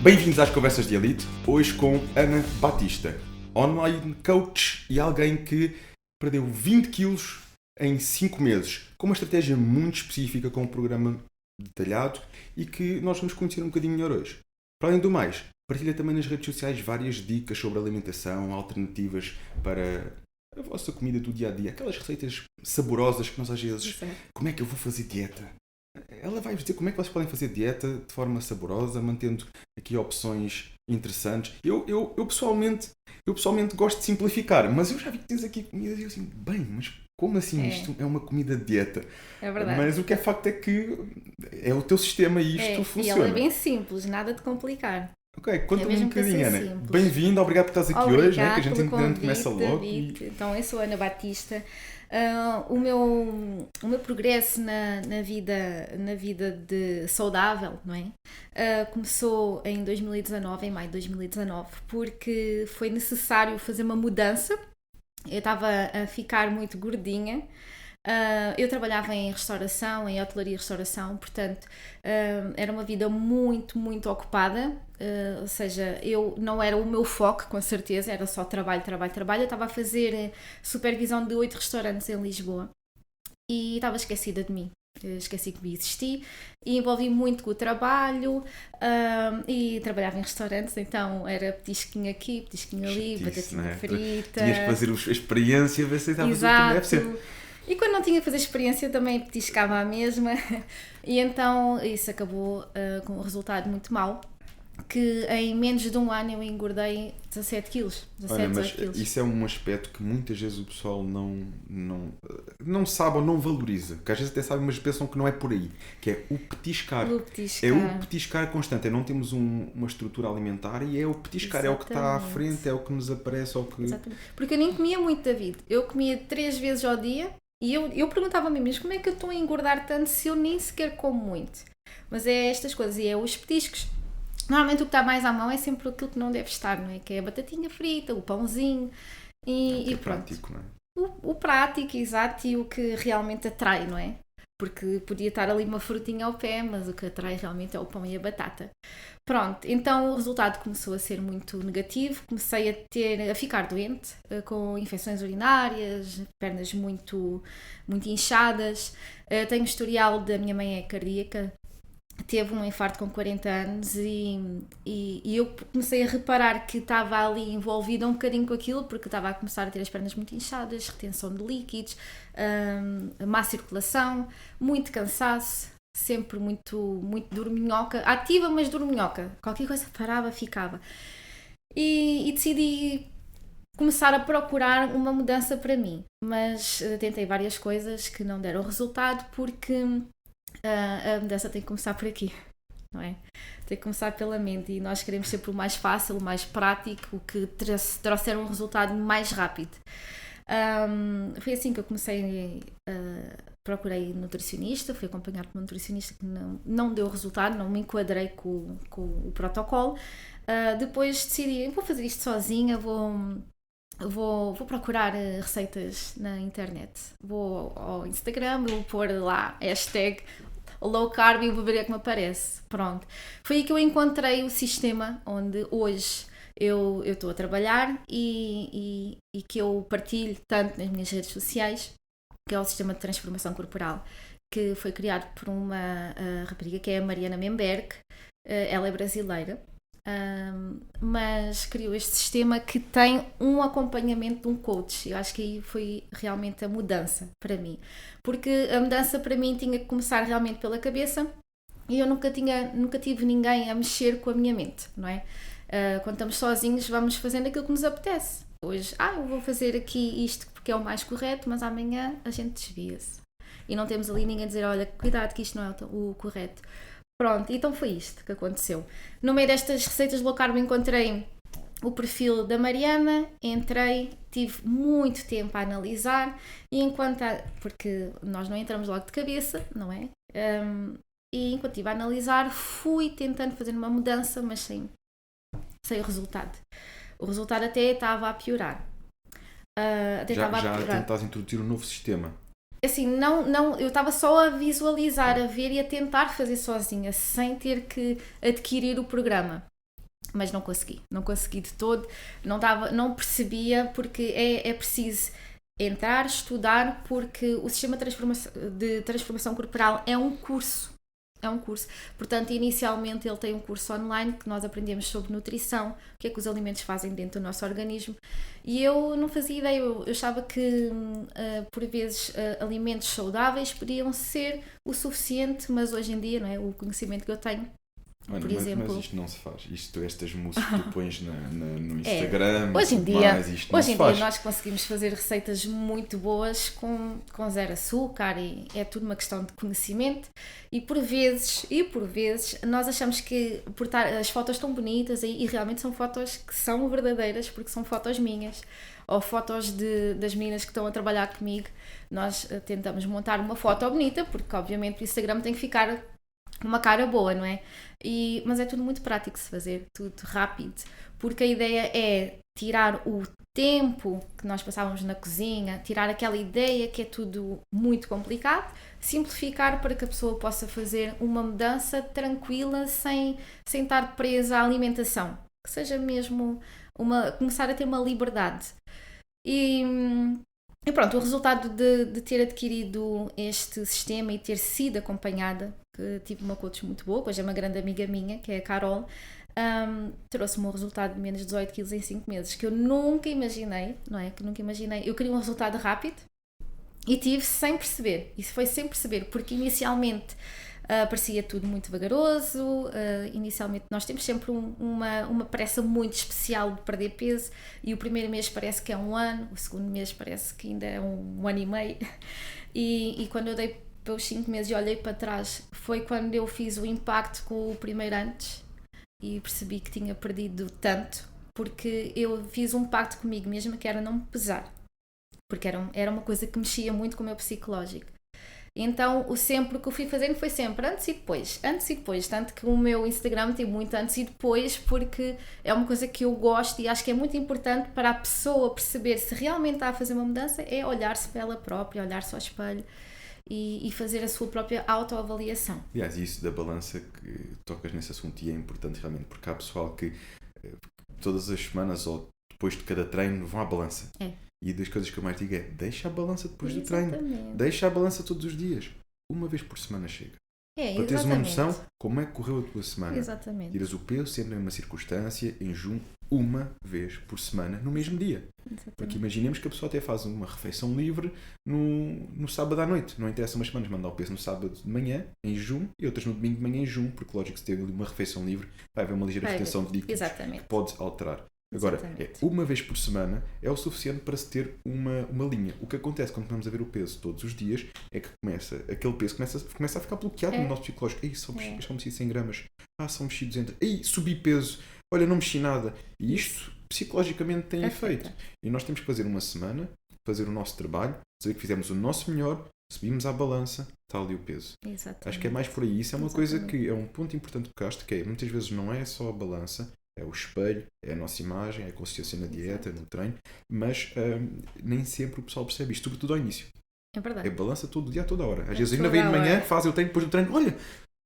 Bem-vindos às Conversas de Elite, hoje com Ana Batista, online coach e alguém que perdeu 20 quilos em 5 meses, com uma estratégia muito específica, com um programa detalhado e que nós vamos conhecer um bocadinho melhor hoje. Para além do mais, partilha também nas redes sociais várias dicas sobre alimentação, alternativas para a vossa comida do dia-a-dia, aquelas receitas saborosas que nós às vezes... Como é que eu vou fazer dieta? Ela vai dizer como é que vocês podem fazer dieta de forma saborosa, mantendo aqui opções interessantes. Eu pessoalmente gosto de simplificar, mas eu já vi que tens aqui comida e eu assim, mas como assim isto é uma comida de dieta? É verdade. Mas o que é facto é que é o teu sistema e isto funciona. E ele é bem simples, nada de complicar. Ok, conta-me um bocadinho, Ana. Simples. Bem-vinda, obrigado por estás aqui hoje, né? Que a gente convite, começa logo. David. Então, eu sou a Ana Batista. O meu progresso na vida de saudável, não é? Começou em 2019, em maio de 2019, porque foi necessário fazer uma mudança. Eu estava a ficar muito gordinha. Eu trabalhava em restauração, em hotelaria e restauração, portanto era uma vida muito, muito ocupada, ou seja, eu não era o meu foco, com certeza, era só trabalho. Eu estava a fazer supervisão de 8 restaurantes em Lisboa e estava esquecida de mim. Esqueci que existi e envolvi muito com o trabalho e trabalhava em restaurantes, então era petisquinho aqui, petisquinho ali, batatinha frita. Tinhas que fazer a experiência, ver se estavas como deve ser. E quando não tinha que fazer experiência também petiscava a mesma e então isso acabou com um resultado muito mau, que em menos de um ano eu engordei 17 quilos. Isso é um aspecto que muitas vezes o pessoal não sabe ou não valoriza, que às vezes até sabem, mas pensam que não é por aí, que é o petiscar. É o petiscar constante, não temos uma estrutura alimentar e é o petiscar. Exatamente. É o que está à frente, é o que nos aparece. Exatamente. Porque eu nem comia muito, David, eu comia 3 vezes ao dia. E eu perguntava-me mesmo, como é que eu estou a engordar tanto se eu nem sequer como muito? Mas é estas coisas, e é os petiscos. Normalmente o que está mais à mão é sempre aquilo que não deve estar, não é? Que é a batatinha frita, o pãozinho e pronto. Prático, não é? O prático, exato, e o que realmente atrai, não é? Porque podia estar ali uma frutinha ao pé, mas o que atrai realmente é o pão e a batata. Pronto, então o resultado começou a ser muito negativo, comecei a ficar doente, com infecções urinárias, pernas muito, muito inchadas, tenho historial da minha mãe é cardíaca, teve um infarto com 40 anos e eu comecei a reparar que estava ali envolvida um bocadinho com aquilo, porque estava a começar a ter as pernas muito inchadas, retenção de líquidos, má circulação, muito cansaço, sempre muito, muito dorminhoca, ativa mas dorminhoca, qualquer coisa parava, ficava. E decidi começar a procurar uma mudança para mim, mas tentei várias coisas que não deram resultado, porque a mudança tem que começar por aqui, não é? Tem que começar pela mente e nós queremos sempre o mais fácil, o mais prático, o que trouxer um resultado mais rápido. Foi assim que eu comecei procurei nutricionista, fui acompanhar por um nutricionista que não deu resultado, não me enquadrei com o protocolo. Depois decidi, vou fazer isto sozinha, vou procurar receitas na internet, vou ao Instagram, vou pôr lá hashtag low carb e vou ver o que me aparece. Pronto, foi aí que eu encontrei o sistema onde hoje eu estou a trabalhar e que eu partilho tanto nas minhas redes sociais, que é o sistema de transformação corporal, que foi criado por uma rapariga que é a Mariana Memberg. Ela é brasileira, mas criou este sistema que tem um acompanhamento de um coach. Eu acho que aí foi realmente a mudança para mim, porque a mudança para mim tinha que começar realmente pela cabeça e eu nunca tive ninguém a mexer com a minha mente, não é? Quando estamos sozinhos vamos fazendo aquilo que nos apetece. Hoje, eu vou fazer aqui isto porque é o mais correto, mas amanhã a gente desvia-se e não temos ali ninguém a dizer, olha, cuidado que isto não é o correto. Pronto, então foi isto que aconteceu. No meio destas receitas low carb encontrei o perfil da Mariana, entrei, tive muito tempo a analisar e porque nós não entramos logo de cabeça, não é? E enquanto estive a analisar fui tentando fazer uma mudança, mas sem resultado. O resultado até estava a piorar. Já tentaste introduzir um novo sistema? Assim, não, eu estava só a visualizar, a ver e a tentar fazer sozinha, sem ter que adquirir o programa. mas não consegui de todo, não percebia, porque é preciso entrar, estudar, porque o sistema de transformação corporal é um curso. Portanto, inicialmente ele tem um curso online que nós aprendemos sobre nutrição, o que é que os alimentos fazem dentro do nosso organismo, e eu não fazia ideia, eu achava que por vezes alimentos saudáveis podiam ser o suficiente, mas hoje em dia, não é, o conhecimento que eu tenho, por exemplo... Mas isto não se faz. Estas mousses que tu pões no Instagram, hoje em dia faz. Nós conseguimos fazer receitas muito boas com zero açúcar, e é tudo uma questão de conhecimento, e por vezes nós achamos que as fotos estão bonitas e realmente são fotos que são verdadeiras, porque são fotos minhas ou fotos das meninas que estão a trabalhar comigo. Nós tentamos montar uma foto bonita, porque obviamente o Instagram tem que ficar uma cara boa, não é? Mas é tudo muito prático de se fazer, tudo rápido, porque a ideia é tirar o tempo que nós passávamos na cozinha, tirar aquela ideia que é tudo muito complicado, simplificar para que a pessoa possa fazer uma mudança tranquila, sem estar presa à alimentação, que seja mesmo começar a ter uma liberdade. E pronto, o resultado de ter adquirido este sistema e ter sido acompanhada, que tive uma coach muito boa, hoje é uma grande amiga minha, que é a Carol, trouxe-me um resultado de menos de 18 kg em 5 meses, que eu nunca imaginei, não é? Eu queria um resultado rápido e tive sem perceber, isso foi sem perceber, porque inicialmente parecia tudo muito vagaroso, inicialmente nós temos sempre uma pressa muito especial de perder peso, e o primeiro mês parece que é um ano, o segundo mês parece que ainda é um ano e meio, e quando eu dei pelos 5 meses e olhei para trás, foi quando eu fiz o impacto com o primeiro antes e percebi que tinha perdido tanto, porque eu fiz um pacto comigo mesma, que era não me pesar, porque era uma coisa que mexia muito com o meu psicológico. Então o que eu fui fazendo foi sempre antes e depois, tanto que o meu Instagram tem muito antes e depois, porque é uma coisa que eu gosto e acho que é muito importante para a pessoa perceber se realmente está a fazer uma mudança, é olhar-se para ela própria, olhar-se ao espelho e fazer a sua própria autoavaliação. Aliás, isso da balança, que tocas nesse assunto, e é importante realmente, porque há pessoal que todas as semanas ou depois de cada treino vão à balança. E das coisas que eu mais digo é: deixa a balança depois do treino. Deixa a balança todos os dias. Uma vez por semana chega. Para teres uma noção como é que correu a tua semana. Exatamente. Tiras o peso sempre em uma circunstância, em junho, uma vez por semana, no mesmo dia. Exatamente. Porque imaginemos que a pessoa até faz uma refeição livre no sábado à noite. Não interessa umas semanas mandar o peso no sábado de manhã, em junho, e outras no domingo de manhã, em junho, porque lógico que se teve uma refeição livre vai haver uma ligeira retenção de líquidos que pode alterar. Agora, uma vez por semana é o suficiente para se ter uma linha. O que acontece quando começamos a ver o peso todos os dias é que aquele peso começa a ficar bloqueado no nosso psicológico. Ei, só mexi 100 gramas. Só mexi 200. Ei, subi peso. Olha, não mexi nada. E isto psicologicamente tem efeito. E nós temos que fazer uma semana, fazer o nosso trabalho, saber que fizemos o nosso melhor, subimos à balança, está ali o peso. Exatamente. Acho que é mais por aí. Isso é uma coisa que é um ponto importante do casto, que é, muitas vezes não é só a balança, é o espelho, é a nossa imagem, é a consciência na dieta, no treino, mas nem sempre o pessoal percebe isto, sobretudo ao início. É verdade. É balança todo dia, toda hora. Às vezes ainda vem de manhã, faz o treino, depois do treino, olha,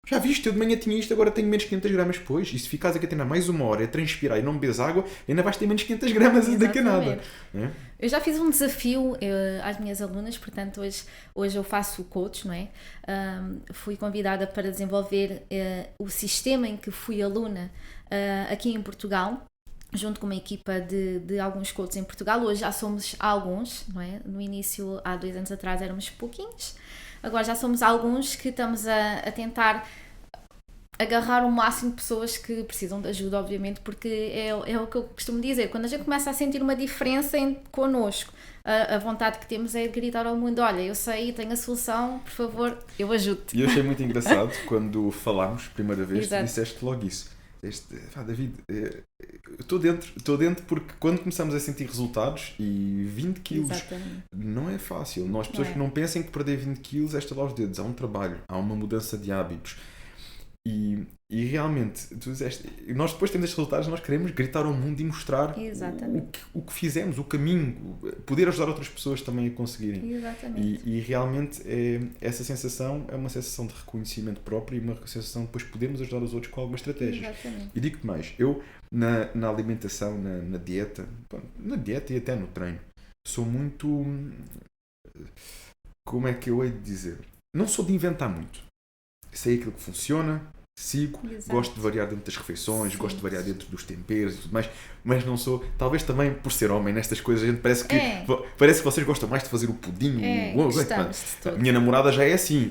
já viste, eu de manhã tinha isto, agora tenho menos 500 gramas depois. E se ficares aqui a treinar mais uma hora, a transpirar e não bebes água, ainda vais ter menos 500 gramas daqui a nada. Eu já fiz um desafio às minhas alunas, portanto hoje eu faço o coach, não é? Fui convidada para desenvolver o sistema em que fui aluna aqui em Portugal, junto com uma equipa de alguns coaches em Portugal. Hoje já somos alguns, não é? No início, há 2 anos atrás, éramos pouquinhos. Agora já somos alguns que estamos a tentar agarrar o máximo de pessoas que precisam de ajuda, obviamente, porque é o que eu costumo dizer. Quando a gente começa a sentir uma diferença connosco, a vontade que temos é de gritar ao mundo: olha, eu sei, tenho a solução, por favor, eu ajudo-te. E eu achei muito engraçado quando falámos, primeira vez, tu disseste logo isso. David, estou dentro porque quando começamos a sentir resultados, e 20 quilos não é fácil. Nós, pessoas que não pensem que perder 20 quilos é estalar os dedos. Há um trabalho, há uma mudança de hábitos. E realmente, tu disseste, nós depois temos estes resultados, nós queremos gritar ao mundo e mostrar o que fizemos, o caminho, poder ajudar outras pessoas também a conseguirem. Exatamente. E realmente essa sensação é uma sensação de reconhecimento próprio e uma sensação de depois podermos ajudar os outros com algumas estratégias. Exatamente. E digo-te mais, eu na alimentação, na dieta e até no treino, sou muito, como é que eu hei de dizer? Não sou de inventar muito. Sei aquilo que funciona, sigo, Exato. gosto de variar dentro das refeições, Sim. gosto de variar dentro dos temperos e tudo mais, mas não sou, talvez também por ser homem nestas coisas, a gente parece que vocês gostam mais de fazer o pudim. Gostamos de tudo. A minha namorada já é assim,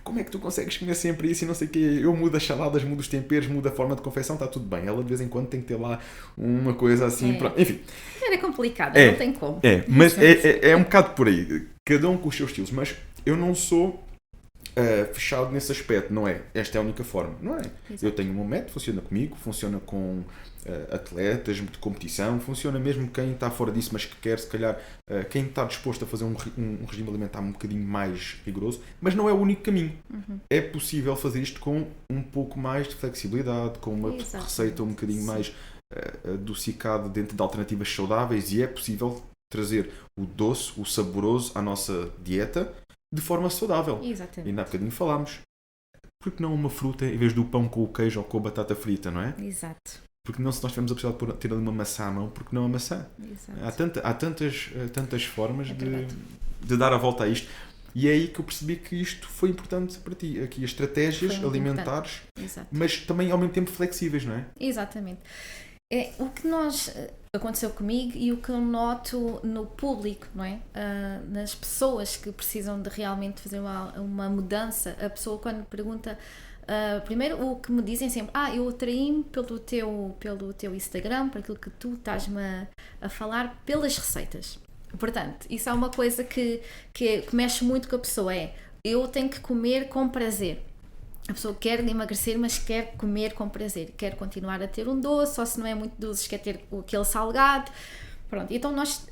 como é que tu consegues comer sempre isso e não sei o quê, eu mudo as saladas, mudo os temperos, mudo a forma de confecção, está tudo bem, ela de vez em quando tem que ter lá uma coisa assim, enfim. Era complicado, não tem como. Mas é um bocado por aí, cada um com os seus estilos, mas eu não sou fechado nesse aspecto, não é? Esta é a única forma, não é? Exato. Eu tenho um método, funciona comigo, funciona com atletas de competição, funciona mesmo quem está fora disso, mas que quer, se calhar, quem está disposto a fazer um regime alimentar um bocadinho mais rigoroso, mas não é o único caminho. É possível fazer isto com um pouco mais de flexibilidade, com uma receita um bocadinho mais adocicada dentro de alternativas saudáveis, e é possível trazer o doce, o saboroso à nossa dieta de forma saudável. Exatamente. E ainda há bocadinho falámos. Por que não uma fruta em vez do pão com o queijo ou com a batata frita, não é? Exato. Porque não, se nós tivermos a possibilidade de ter ali uma maçã à mão, porque não a maçã? Exato. Há tantas formas de dar a volta a isto. E é aí que eu percebi que isto foi importante para ti. Aqui as estratégias alimentares, mas também ao mesmo tempo flexíveis, não é? Exatamente. O que aconteceu comigo e o que eu noto no público, não é? Nas pessoas que precisam de realmente fazer uma mudança, a pessoa quando pergunta, primeiro o que me dizem sempre, eu atraí-me pelo teu Instagram, por aquilo que tu estás-me a falar, pelas receitas. Portanto, isso é uma coisa que mexe muito com a pessoa, eu tenho que comer com prazer. A pessoa quer emagrecer, mas quer comer com prazer. Quer continuar a ter um doce, ou se não é muito doce, quer ter aquele salgado. Pronto, então nós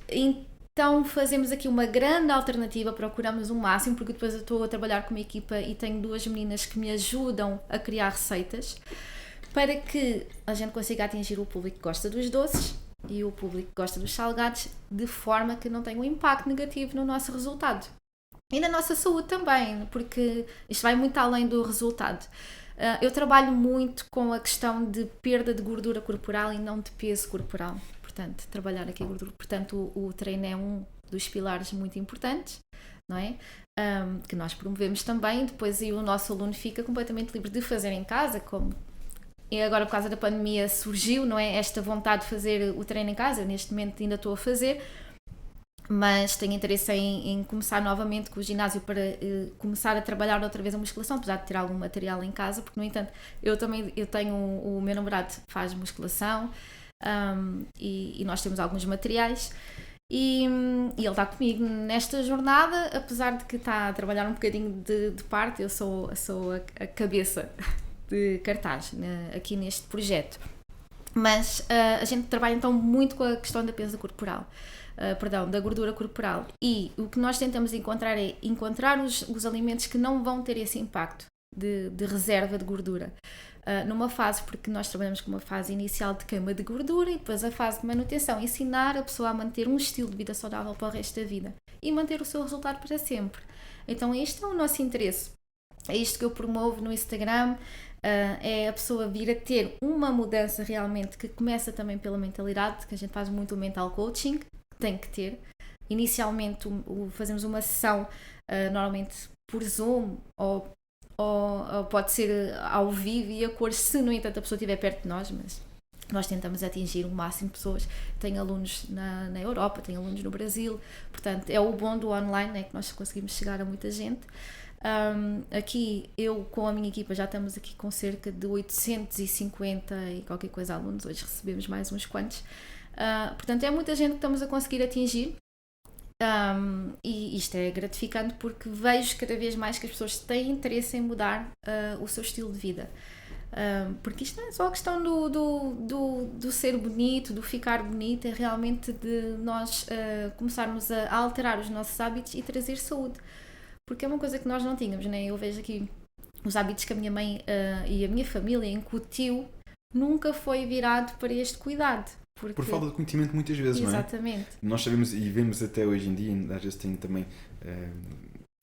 fazemos aqui uma grande alternativa, procuramos o máximo, porque depois eu estou a trabalhar com uma equipa e tenho 2 meninas que me ajudam a criar receitas, para que a gente consiga atingir o público que gosta dos doces e o público que gosta dos salgados, de forma que não tenha um impacto negativo no nosso resultado. E na nossa saúde também, porque isto vai muito além do resultado. Eu trabalho muito com a questão de perda de gordura corporal e não de peso corporal. Portanto, trabalhar aqui a gordura. Portanto, o treino é um dos pilares muito importantes, não é? Que nós promovemos também. Depois o nosso aluno fica completamente livre de fazer em casa, como e agora por causa da pandemia surgiu, não é? Esta vontade de fazer o treino em casa. Neste momento ainda estou a fazer, mas tenho interesse em começar novamente com o ginásio para começar a trabalhar outra vez a musculação, apesar de ter algum material em casa, porque no entanto eu tenho o meu namorado faz musculação, e nós temos alguns materiais e ele está comigo nesta jornada, apesar de que está a trabalhar um bocadinho de parte. Eu sou a cabeça de cartaz aqui neste projeto, mas a gente trabalha então muito com a questão da peso corporal. Da gordura corporal, e o que nós tentamos encontrar é encontrar os alimentos que não vão ter esse impacto de reserva de gordura numa fase, porque nós trabalhamos com uma fase inicial de queima de gordura e depois a fase de manutenção, ensinar a pessoa a manter um estilo de vida saudável para o resto da vida e manter o seu resultado para sempre. Então este é o nosso interesse, é isto que eu promovo no Instagram, é a pessoa vir a ter uma mudança realmente, que começa também pela mentalidade, que a gente faz muito o mental coaching, tem que ter. Inicialmente fazemos uma sessão normalmente por Zoom ou pode ser ao vivo e a cores, se no entanto a pessoa estiver perto de nós, mas nós tentamos atingir o máximo de pessoas. Tenho alunos na Europa, tenho alunos no Brasil, portanto é o bom do online, é que nós conseguimos chegar a muita gente. Aqui eu com a minha equipa já estamos aqui com cerca de 850 e qualquer coisa alunos, hoje recebemos mais uns quantos. Portanto, é muita gente que estamos a conseguir atingir, e isto é gratificante, porque vejo cada vez mais que as pessoas têm interesse em mudar o seu estilo de vida, porque isto não é só a questão do ser bonito, do ficar bonito, é realmente de nós começarmos a alterar os nossos hábitos e trazer saúde, porque é uma coisa que nós não tínhamos, né? Eu vejo aqui os hábitos que a minha mãe e a minha família incutiu nunca foi virado para este cuidado. Por falta de conhecimento muitas vezes, não é? Exatamente. Nós sabemos e vemos até hoje em dia, às vezes tenho também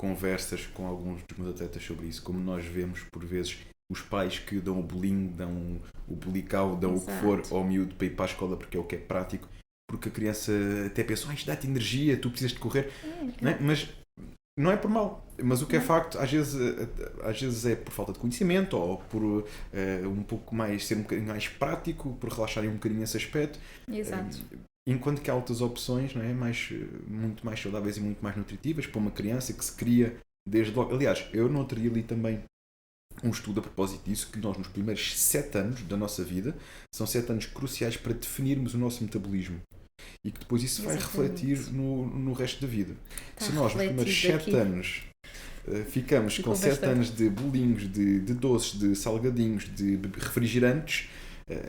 conversas com alguns dos meus atletas sobre isso, como nós vemos por vezes os pais que dão o bolinho, dão o bulical, dão Exato. o que for ao miúdo para ir para a escola porque é o que é prático, porque a criança até pensa, isto dá-te energia, tu precisas de correr, não é? Mas não é por mal, mas o que é facto, às vezes é por falta de conhecimento ou por um pouco mais, ser um bocadinho mais prático, por relaxarem um bocadinho esse aspecto. Exato. Enquanto que há outras opções, não é? Muito mais saudáveis e muito mais nutritivas para uma criança que se cria desde logo. Aliás, eu no outro dia li também um estudo a propósito disso, que nós nos primeiros 7 anos da nossa vida são 7 anos cruciais para definirmos o nosso metabolismo. E que depois isso vai refletir no resto da vida. Se nós nos primeiros 7 anos ficamos com 7 anos de bolinhos, de doces, de salgadinhos, de refrigerantes,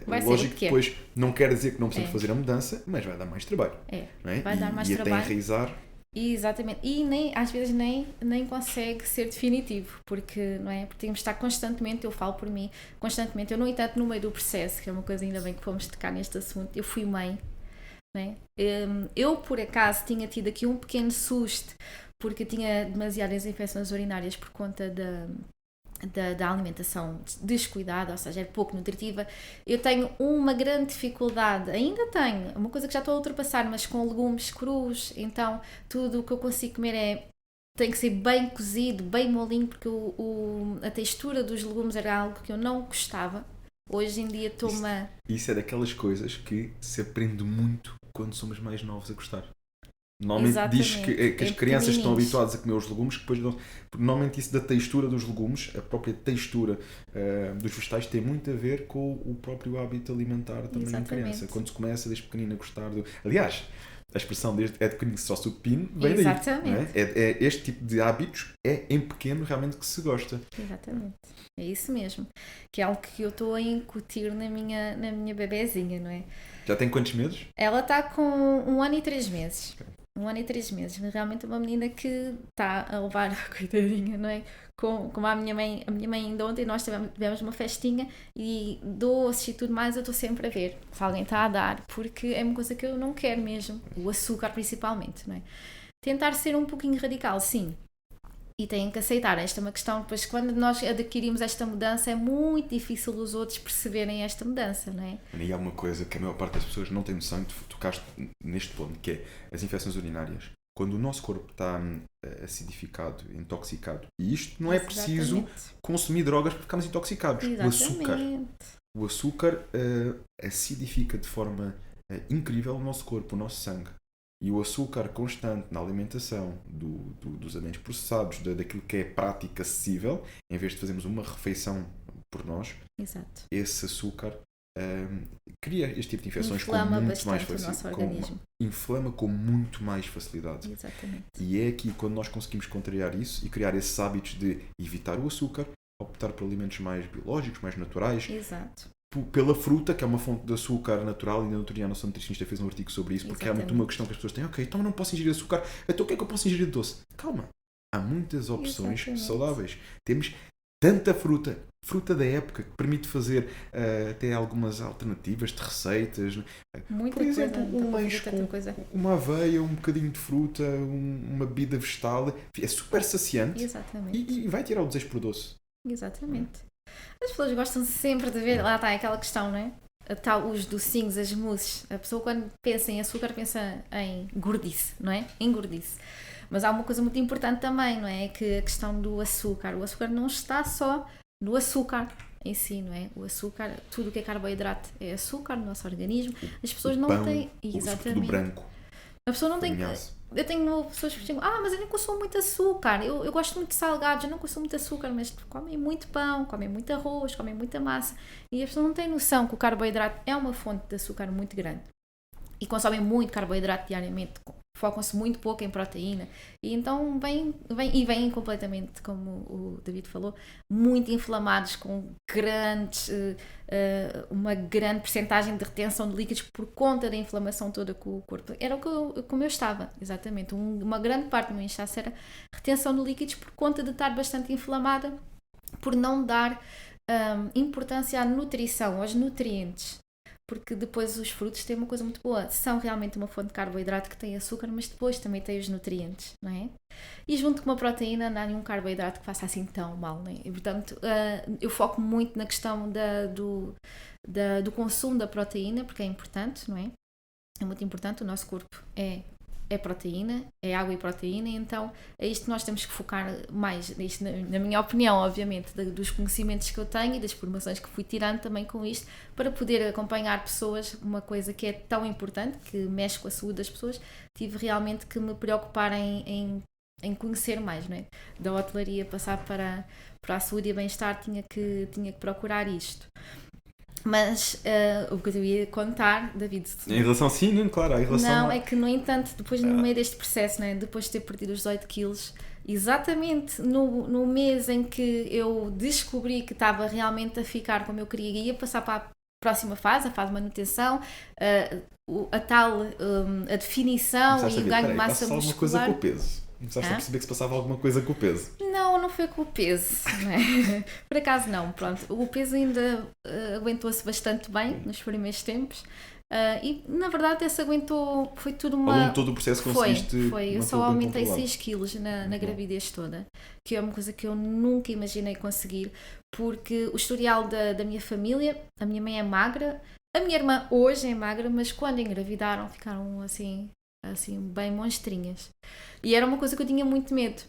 lógico que depois não quer dizer que não precisamos fazer a mudança, mas vai dar mais trabalho. Não é? Vai dar mais trabalho. Até enraizar. Exatamente. E às vezes nem consegue ser definitivo, porque, não é? Porque temos de estar constantemente, eu falo por mim, constantemente. Eu, no entanto, no meio do processo, que é uma coisa ainda bem que fomos tocar neste assunto, eu fui mãe. É? Eu, por acaso, tinha tido aqui um pequeno susto porque tinha demasiadas infecções urinárias por conta da alimentação descuidada, ou seja, é pouco nutritiva. Eu tenho uma grande dificuldade, ainda tenho, uma coisa que já estou a ultrapassar, mas com legumes crus, então tudo o que eu consigo comer tem que ser bem cozido, bem molinho, porque a textura dos legumes era algo que eu não gostava. Hoje em dia estou-me... Isso é daquelas coisas que se aprende muito quando somos mais novos a gostar. Normalmente diz que as crianças estão habituadas a comer os legumes, depois normalmente isso da textura dos legumes, a própria textura dos vegetais tem muito a ver com o próprio hábito alimentar também na criança. Quando se começa desde pequenino a gostar do... Aliás, a expressão de pequenino que só se o pepino vem daí. Não é? Este tipo de hábitos é em pequeno realmente que se gosta. Exatamente. É isso mesmo. Que é algo que eu estou a incutir na minha bebezinha, não é? Já tem quantos meses? Ela está com 1 ano e 3 meses. Okay. 1 ano e 3 meses. Realmente é uma menina que está a levar, coitadinha, não é? Como a minha mãe ainda ontem nós tivemos uma festinha e doces e tudo mais, eu estou sempre a ver se alguém está a dar, porque é uma coisa que eu não quero mesmo, o açúcar principalmente, não é? Tentar ser um pouquinho radical, sim, e têm que aceitar. Esta é uma questão, depois quando nós adquirimos esta mudança é muito difícil os outros perceberem esta mudança, não é? E há uma coisa que a maior parte das pessoas não tem noção, e tu tocaste neste ponto, que é as infecções urinárias. Quando o nosso corpo está acidificado, intoxicado, e isto não é preciso consumir drogas para ficarmos intoxicados. O açúcar acidifica de forma incrível o nosso corpo, o nosso sangue. E o açúcar constante na alimentação dos alimentos processados, daquilo que é prático, acessível, em vez de fazermos uma refeição por nós, esse açúcar cria este tipo de infecções inflama bastante o nosso organismo. Inflama com muito mais facilidade. Exatamente. E é aqui quando nós conseguimos contrariar isso e criar esses hábitos de evitar o açúcar, optar por alimentos mais biológicos, mais naturais. Exato. Pela fruta, que é uma fonte de açúcar natural, e ainda no outro dia a nossa nutricionista fez um artigo sobre isso, porque é muito uma questão que as pessoas têm, ok, então eu não posso ingerir açúcar, então o que é que eu posso ingerir de doce? Calma, há muitas opções saudáveis. Temos tanta fruta da época, que permite fazer até algumas alternativas de receitas. Muita por exemplo, coisa, um lanche com uma aveia, um bocadinho de fruta, uma bebida vegetal, é super saciante. Exatamente. E vai tirar o desejo por doce. Exatamente. As pessoas gostam sempre de ver, lá está aquela questão, não é? Os docinhos, as mousses. A pessoa quando pensa em açúcar pensa em gordice, não é? Em gordice. Mas há uma coisa muito importante também, não é? Que a questão do açúcar. O açúcar não está só no açúcar em si, não é? O açúcar, tudo o que é carboidrato é açúcar no nosso organismo. As pessoas não têm... Exatamente. O branco. A pessoa não tem... Eu tenho pessoas que dizem, mas eu não consumo muito açúcar, eu gosto muito de salgados, eu não consumo muito açúcar, mas comem muito pão, comem muito arroz, comem muita massa, e a pessoa não tem noção que o carboidrato é uma fonte de açúcar muito grande e consomem muito carboidrato diariamente, focam-se muito pouco em proteína, e então vêm completamente, como o David falou, muito inflamados, com uma grande percentagem de retenção de líquidos por conta da inflamação toda com o corpo. Era como eu estava, exatamente. Uma grande parte do meu inchaço era retenção de líquidos por conta de estar bastante inflamada por não dar importância à nutrição, aos nutrientes. Porque depois os frutos têm uma coisa muito boa. São realmente uma fonte de carboidrato que tem açúcar, mas depois também tem os nutrientes, não é? E junto com uma proteína não há nenhum carboidrato que faça assim tão mal, não é? E portanto eu foco muito na questão do consumo da proteína, porque é importante, não é? É muito importante, o nosso corpo é proteína, é água e proteína, então é isto que nós temos que focar mais, isto na minha opinião, obviamente, dos conhecimentos que eu tenho e das formações que fui tirando também com isto, para poder acompanhar pessoas, uma coisa que é tão importante, que mexe com a saúde das pessoas, tive realmente que me preocupar em conhecer mais, não é? Da hotelaria passar para a saúde e bem-estar, tinha que procurar isto. Mas o que eu ia contar, David... Em relação, sim, claro, em relação... Não, é que no entanto, depois no meio deste processo, né, depois de ter perdido os 18 quilos, exatamente no mês em que eu descobri que estava realmente a ficar como eu queria, ia passar para a próxima fase, a fase de manutenção, a tal a definição e o ganho de massa muscular. Alguma coisa com o peso. Começaste a perceber que se passava alguma coisa com o peso. Não foi com o peso, não é? Por acaso não, pronto. O peso ainda aguentou-se bastante bem nos primeiros tempos. E na verdade esse aguentou, foi tudo uma... Ao longo de todo o processo conseguiste... Foi, eu só aumentei 6 quilos na gravidez toda, que é uma coisa que eu nunca imaginei conseguir, porque o historial da minha família, a minha mãe é magra, a minha irmã hoje é magra, mas quando engravidaram ficaram assim bem monstrinhas. E era uma coisa que eu tinha muito medo.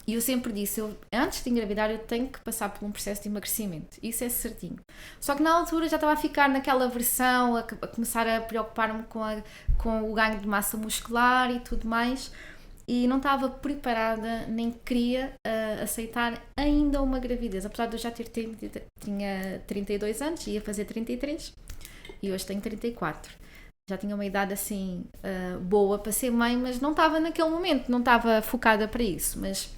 E eu sempre disse, antes de engravidar eu tenho que passar por um processo de emagrecimento. Isso é certinho. Só que na altura já estava a ficar naquela versão, a começar a preocupar-me com o ganho de massa muscular e tudo mais. E não estava preparada, nem queria aceitar ainda uma gravidez. Apesar de eu já tinha 32 anos, ia fazer 33 e hoje tenho 34. Já tinha uma idade assim boa para ser mãe, mas não estava naquele momento, não estava focada para isso. Mas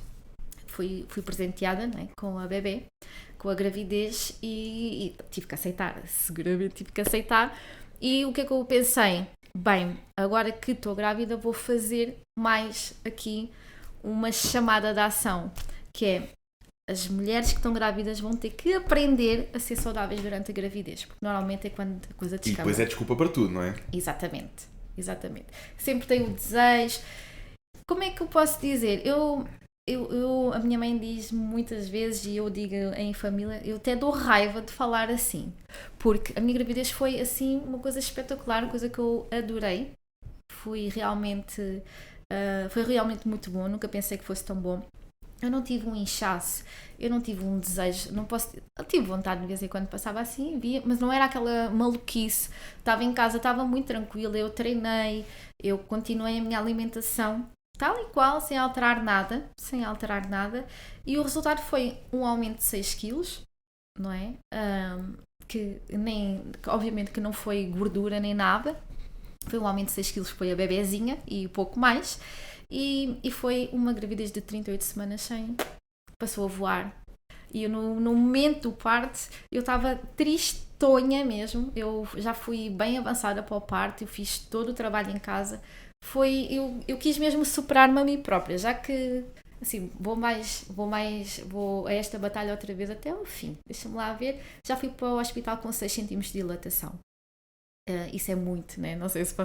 fui presenteada, não é, com a bebê, com a gravidez e tive que aceitar, seguramente tive que aceitar. E o que é que eu pensei? Bem, agora que estou grávida vou fazer mais aqui uma chamada de ação, que é as mulheres que estão grávidas vão ter que aprender a ser saudáveis durante a gravidez, porque normalmente é quando a coisa descamba. E depois é desculpa para tudo, não é? Exatamente. Sempre tenho o desejo. Como é que eu posso dizer? A minha mãe diz muitas vezes, e eu digo em família, eu até dou raiva de falar assim, porque a minha gravidez foi assim uma coisa espetacular, uma coisa que eu adorei. Foi realmente muito bom, nunca pensei que fosse tão bom. Eu não tive um inchaço, eu não tive um desejo, eu tive vontade de vez em quando passava assim, via, mas não era aquela maluquice. Estava em casa, estava muito tranquila, eu treinei, eu continuei a minha alimentação tal e qual, sem alterar nada, e o resultado foi um aumento de 6 quilos, não é? Que obviamente que não foi gordura nem nada, foi um aumento de 6 quilos, foi a bebezinha e pouco mais. E foi uma gravidez de 38 semanas passou a voar. E eu, no momento do parto, eu estava tristonha mesmo. Eu já fui bem avançada para o parto, eu fiz todo o trabalho em casa. Eu quis mesmo superar-me a mim própria, já que assim, vou a esta batalha outra vez até ao fim. Deixa-me lá ver. Já fui para o hospital com 6 cm de dilatação. Isso é muito, né? Não sei se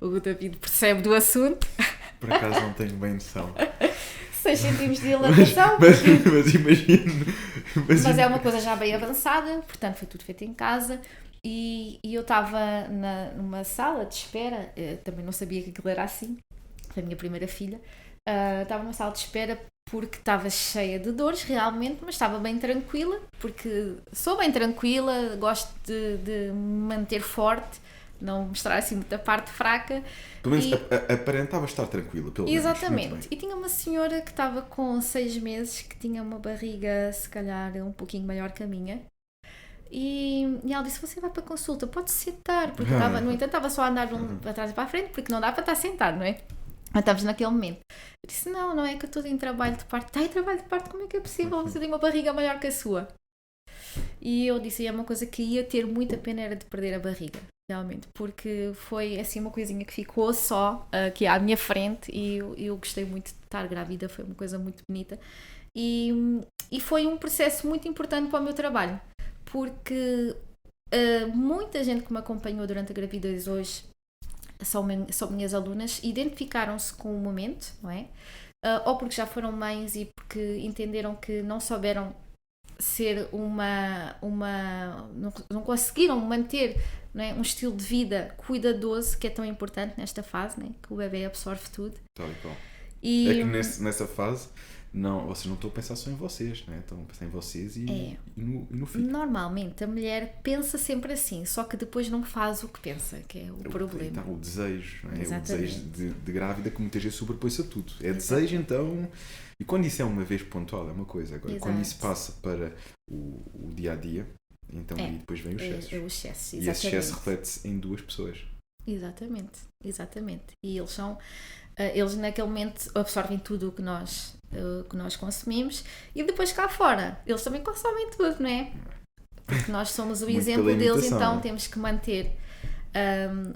o David percebe do assunto. Por acaso não tenho bem noção. 6 cm de dilatação. Mas imagino. Mas é uma coisa já bem avançada, portanto foi tudo feito em casa. E eu estava numa sala de espera, também não sabia que aquilo era assim, foi a minha primeira filha. Estava numa sala de espera porque estava cheia de dores realmente, mas estava bem tranquila, porque sou bem tranquila, gosto de me manter forte, não mostrar assim muita parte fraca. Pelo menos aparentava estar tranquila, pelo menos. Exatamente. E tinha uma senhora que estava com 6 meses, que tinha uma barriga se calhar um pouquinho maior que a minha. E ela disse, você vai para a consulta, pode sentar, porque no entanto estava só a andar para trás e para a frente, porque não dá para estar sentado, não é? Mas estávamos naquele momento. Eu disse, não é que eu estou em trabalho de parto. Está em trabalho de parto, como é que é possível? Você tem uma barriga maior que a sua. E eu disse, é uma coisa que ia ter muita pena era de perder a barriga, realmente, porque foi assim uma coisinha que ficou só aqui à minha frente e eu gostei muito de estar grávida, foi uma coisa muito bonita. E foi um processo muito importante para o meu trabalho, porque muita gente que me acompanhou durante a gravidez hoje são minhas alunas, identificaram-se com o momento, não é? Ou porque já foram mães e porque entenderam que não souberam ser não conseguiram manter, não é, um estilo de vida cuidadoso, que é tão importante nesta fase, né? Que o bebê absorve tudo. Tal e qual. É que nessa fase vocês não estão a pensar só em vocês, né? Estão a pensar em vocês e no filho. Normalmente a mulher pensa sempre assim, só que depois não faz o que pensa, que é o problema. Então, o desejo, não é? Exatamente. O desejo de grávida que muitas vezes sobrepõe-se a tudo. É desejo, então. E quando isso é uma vez pontual, é uma coisa. Agora, quando isso passa para o dia a dia, então aí depois vem o excesso. É o excesso, e esse excesso reflete-se em 2 pessoas. Exatamente. E eles naquele momento absorvem tudo o que nós consumimos, e depois cá fora eles também consomem tudo, não é? Porque nós somos o exemplo deles, então temos que manter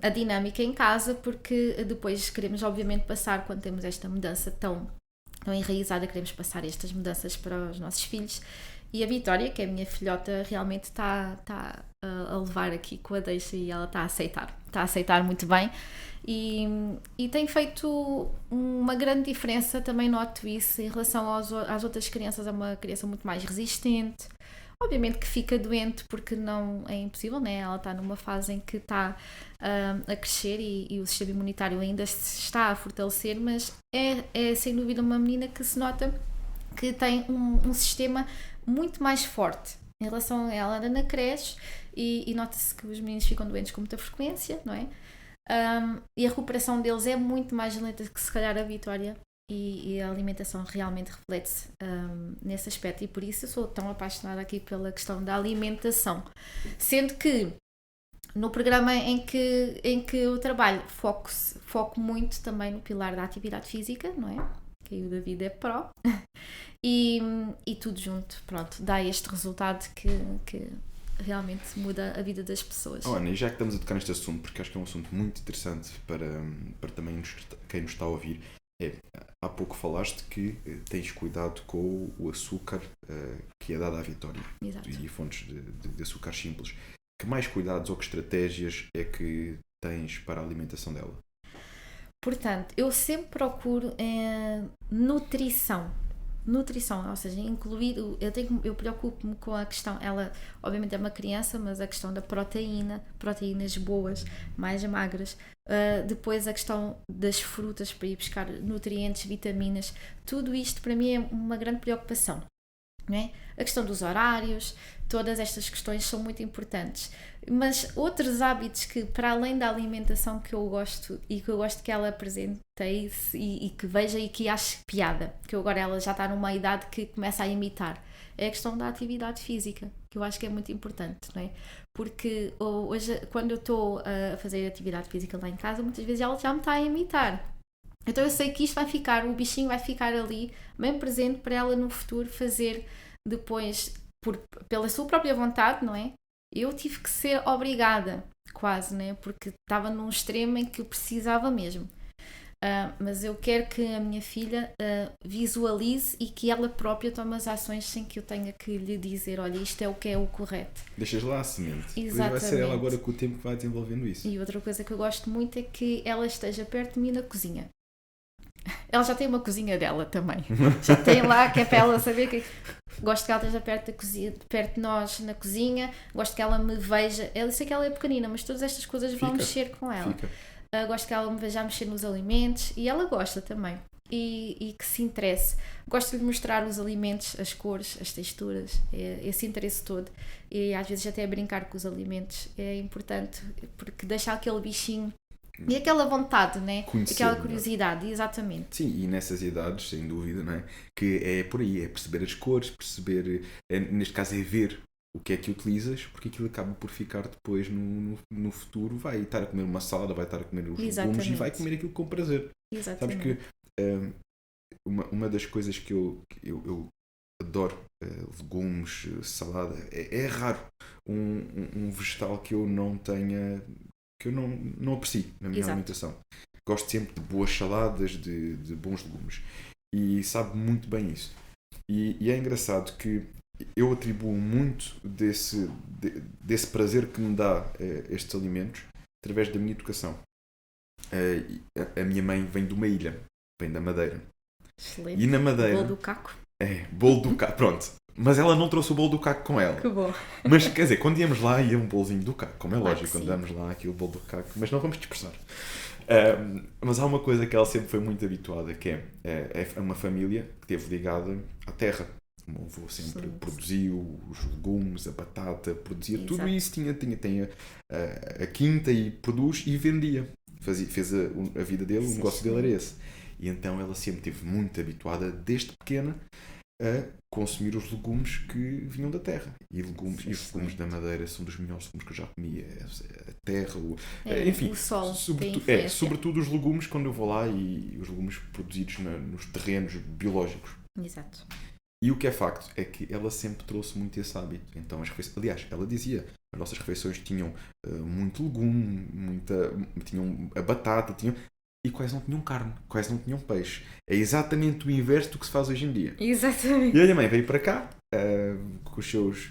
a dinâmica em casa, porque depois queremos obviamente passar, quando temos esta mudança tão enraizada, queremos passar estas mudanças para os nossos filhos. E a Vitória, que é a minha filhota, realmente está a levar aqui com a deixa, e ela está a aceitar muito bem, e tem feito uma grande diferença. Também noto isso em relação às outras crianças. É uma criança muito mais resistente, obviamente que fica doente, porque não é impossível, né? Ela está numa fase em que está a crescer, e o sistema imunitário ainda se está a fortalecer, mas é sem dúvida uma menina que se nota que tem um sistema muito mais forte em relação a ela. Anda na creche e nota-se que os meninos ficam doentes com muita frequência, não é? E a recuperação deles é muito mais lenta que se calhar a Vitória, e a alimentação realmente reflete-se nesse aspecto, e por isso eu sou tão apaixonada aqui pela questão da alimentação, sendo que no programa em que eu trabalho foco muito também no pilar da atividade física, não é? Que aí o David é pró. E tudo junto, pronto, dá este resultado que realmente muda a vida das pessoas. Ana, e já que estamos a tocar neste assunto, porque acho que é um assunto muito interessante para também quem nos está a ouvir, há pouco falaste que tens cuidado com o açúcar que é dado à Vitória. Exato. E fontes de açúcar simples. Que mais cuidados ou que estratégias é que tens para a alimentação dela? Portanto, eu sempre procuro nutrição, ou seja, incluir, eu preocupo-me com a questão, ela obviamente é uma criança, mas a questão da proteínas boas, mais magras, depois a questão das frutas para ir buscar nutrientes, vitaminas, tudo isto para mim é uma grande preocupação. Não é? A questão dos horários, todas estas questões são muito importantes, mas outros hábitos que, para além da alimentação, que eu gosto e que eu gosto que ela apresente e que veja e que ache piada, que agora ela já está numa idade que começa a imitar, é a questão da atividade física, que eu acho que é muito importante, não é? Porque hoje, quando eu estou a fazer atividade física lá em casa, muitas vezes ela já me está a imitar. Então eu sei que isto o bichinho vai ficar ali, bem presente, para ela no futuro fazer depois, pela sua própria vontade, não é? Eu tive que ser obrigada, quase, né? Porque estava num extremo em que eu precisava mesmo. Mas eu quero que a minha filha visualize e que ela própria tome as ações sem que eu tenha que lhe dizer, olha, isto é o correto. Deixas lá a semente. Exatamente. Vai ser ela agora com o tempo que vai desenvolvendo isso. E outra coisa que eu gosto muito é que ela esteja perto de mim na cozinha. Ela já tem uma cozinha dela também. Já tem lá, que é para ela saber que... Gosto que ela esteja perto de nós na cozinha. Gosto que ela me veja. Eu sei que ela é pequenina, mas todas estas coisas vão mexer com ela. Gosto que ela me veja a mexer nos alimentos. E ela gosta também. E que se interesse. Gosto de lhe mostrar os alimentos, as cores, as texturas. Esse interesse todo. E às vezes até brincar com os alimentos. É importante, porque deixa aquele bichinho. E aquela vontade, né? Aquela curiosidade, exatamente. Sim, e nessas idades, sem dúvida, não é? Que é por aí, é perceber as cores, neste caso é ver o que é que utilizas, porque aquilo acaba por ficar depois no futuro, vai estar a comer uma salada, vai estar a comer os legumes e vai comer aquilo com prazer. Exatamente. Sabes que uma das coisas que eu adoro, legumes, salada, é raro um vegetal que eu não tenha... que eu não aprecio na minha alimentação. Gosto sempre de boas saladas, de bons legumes. E sabe muito bem isso. E é engraçado que eu atribuo muito desse prazer que me dá estes alimentos através da minha educação. A minha mãe vem de uma ilha, vem da Madeira. Excelente. E na Madeira... Bolo do caco. Bolo do caco, pronto. Mas ela não trouxe o bolo do caco com ela. Que bom. Mas, quer dizer, quando íamos lá, ia um bolozinho do caco, como é Claro lógico, que quando sim. damos lá aqui o bolo do caco. Mas não vamos dispersar. Mas há uma coisa que ela sempre foi muito habituada, que é uma família que esteve ligada à terra. O meu avô sempre Excelente. produziu os legumes, a batata, produzia tudo Exato. isso, tem a quinta e produz e vendia. Fez a vida dele, o Isso é negócio dele era excelente. esse. E então ela sempre esteve muito habituada, desde pequena, a consumir os legumes que vinham da terra. E os legumes da Madeira são dos melhores legumes que eu já comi. A terra, enfim, O sol tem sobretudo, influência. sobretudo os legumes quando eu vou lá e os legumes produzidos nos terrenos biológicos. Exato. E o que é facto é que ela sempre trouxe muito esse hábito. Então as refeições, aliás, ela dizia, as nossas refeições tinham muito legume, tinham a batata, e quase não tinham carne, quase não tinham peixe. É exatamente o inverso do que se faz hoje em dia. Exatamente. E a minha mãe veio para cá,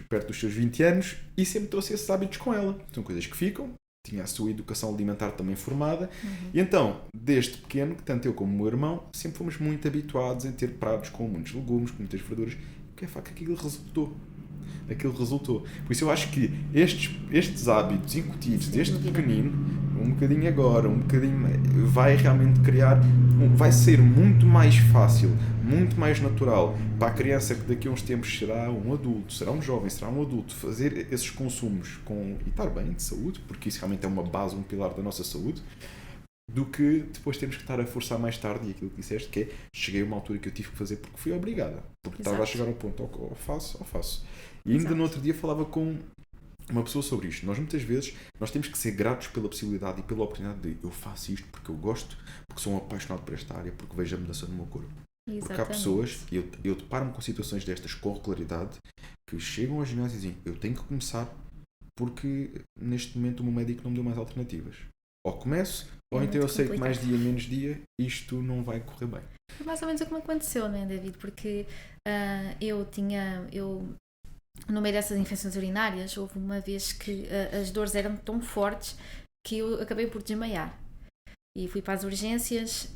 perto dos seus 20 anos, e sempre trouxe esses hábitos com ela. São coisas que ficam, tinha a sua educação alimentar também formada, e então, desde pequeno, tanto eu como o meu irmão, sempre fomos muito habituados a ter pratos com muitos legumes, com muitas verduras, porque é facto que aquilo resultou. Por isso eu acho que estes hábitos incutidos desde pequenino, um bocadinho agora, um bocadinho, vai realmente vai ser muito mais fácil, muito mais natural para a criança que daqui a uns tempos será um adulto, será um jovem, será um adulto, fazer esses consumos e estar bem de saúde, porque isso realmente é uma base, um pilar da nossa saúde, do que depois temos que estar a forçar mais tarde, e aquilo que disseste, que cheguei a uma altura que eu tive que fazer porque fui obrigada, porque estava a chegar ao ponto, ou faço. E ainda no outro dia falava com uma pessoa sobre isto. Nós muitas vezes temos que ser gratos pela possibilidade e pela oportunidade de eu faço isto porque eu gosto, porque sou um apaixonado por esta área, porque vejo a mudança no meu corpo. Exatamente. Porque há pessoas, eu deparo-me com situações destas com regularidade, que chegam ao ginásio e dizem, eu tenho que começar porque neste momento o meu médico não me deu mais alternativas. Ou começo, ou então eu sei que mais dia, menos dia, isto não vai correr bem. Foi mais ou menos o que me aconteceu, não é, David? Porque no meio dessas infecções urinárias, houve uma vez que as dores eram tão fortes que eu acabei por desmaiar. E fui para as urgências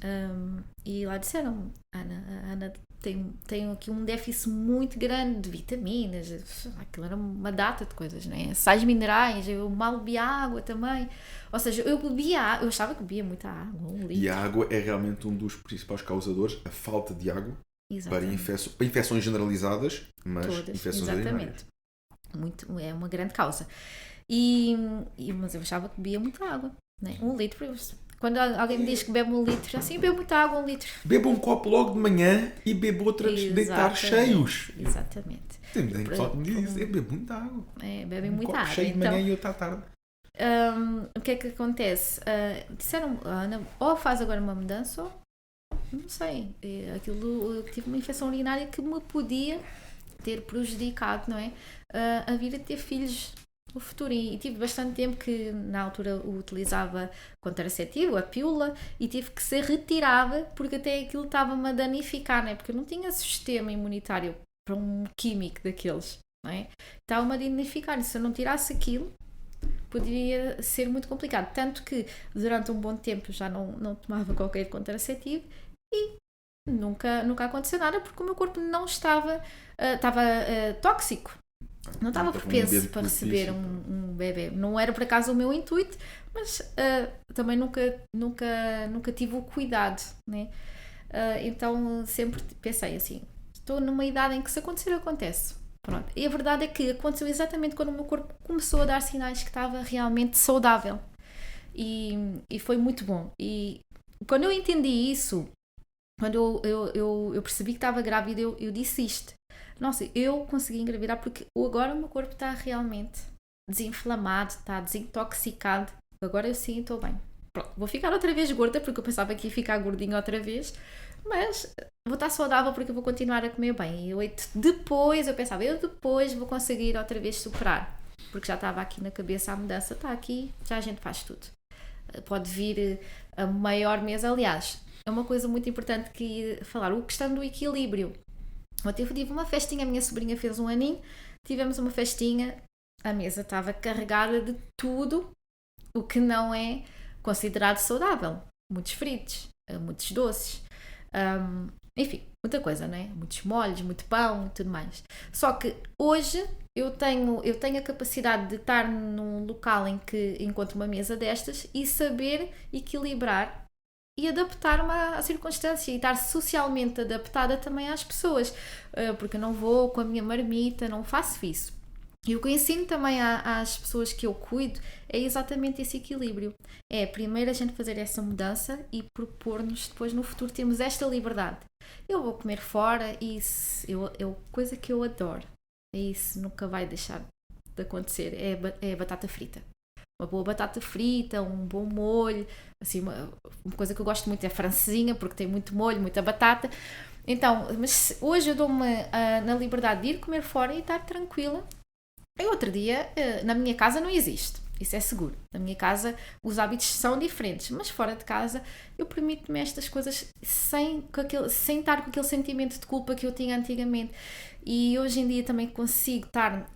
e lá disseram, Ana tem aqui um déficit muito grande de vitaminas, aquilo era uma data de coisas, né? Sais minerais, eu mal bebia água também. Ou seja, eu achava que bebia muita água, 1 litro. E a água é realmente um dos principais causadores, a falta de água. Exatamente. Para infecções generalizadas, mas todas, infecções exatamente. É uma grande causa. Mas eu achava que bebia muita água, né? 1 litro. Quando alguém me diz que bebe 1 litro, assim, bebo muita água, 1 litro. Bebo um copo logo de manhã e bebo outra antes de deitar cheios. Exatamente. Tem pessoal que me diz, eu bebo muita água. Bebem muita água. Cheio de manhã e outra à tarde. O que é que acontece? Disseram, Ana, ou faz agora uma mudança, ou não sei. Eu tive uma infecção urinária que me podia ter prejudicado, não é? A vir a ter filhos no futuro. E tive bastante tempo que, na altura, utilizava contraceptivo, a pílula, e tive que ser retirada porque até aquilo estava-me a danificar, não é? Porque eu não tinha sistema imunitário para um químico daqueles, não é? Estava-me a danificar. E se eu não tirasse aquilo, poderia ser muito complicado. Tanto que, durante um bom tempo, já não tomava qualquer contraceptivo e nunca aconteceu nada porque o meu corpo não estava tóxico. Não estava propenso para receber um bebê. Não era por acaso o meu intuito, mas também nunca tive o cuidado, né? Então sempre pensei assim, estou numa idade em que se acontecer, acontece. Pronto. E a verdade é que aconteceu exatamente quando o meu corpo começou a dar sinais que estava realmente saudável. E foi muito bom. E quando eu entendi isso, quando eu percebi que estava grávida, eu disse isto. Nossa, eu consegui engravidar porque agora o meu corpo está realmente desinflamado, está desintoxicado. Agora eu sim estou bem. Pronto, vou ficar outra vez gorda porque eu pensava que ia ficar gordinha outra vez, mas vou estar saudável porque eu vou continuar a comer bem. E eu pensava, eu depois vou conseguir outra vez superar. Porque já estava aqui na cabeça a mudança, está aqui, já a gente faz tudo. Pode vir a maior mês, aliás. É uma coisa muito importante que falar, a questão do equilíbrio. Ontem eu tive uma festinha, a minha sobrinha fez 1 aninho, tivemos uma festinha, a mesa estava carregada de tudo o que não é considerado saudável. Muitos fritos, muitos doces, enfim, muita coisa, não é? Muitos molhos, muito pão e tudo mais. Só que hoje eu tenho a capacidade de estar num local em que encontro uma mesa destas e saber equilibrar e adaptar-me à circunstância e estar socialmente adaptada também às pessoas, porque eu não vou com a minha marmita, não faço isso. E o que eu ensino também às pessoas que eu cuido é exatamente esse equilíbrio. É primeiro a gente fazer essa mudança e propor-nos depois no futuro termos esta liberdade. Eu vou comer fora e isso coisa que eu adoro. É isso, nunca vai deixar de acontecer. É a batata frita. Uma boa batata frita, um bom molho, assim, uma coisa que eu gosto muito é a francesinha, porque tem muito molho, muita batata. Então, mas hoje eu dou-me na liberdade de ir comer fora e estar tranquila. E outro dia, na minha casa não existe, isso é seguro. Na minha casa os hábitos são diferentes, mas fora de casa eu permito-me estas coisas sem estar com aquele sentimento de culpa que eu tinha antigamente. E hoje em dia também consigo estar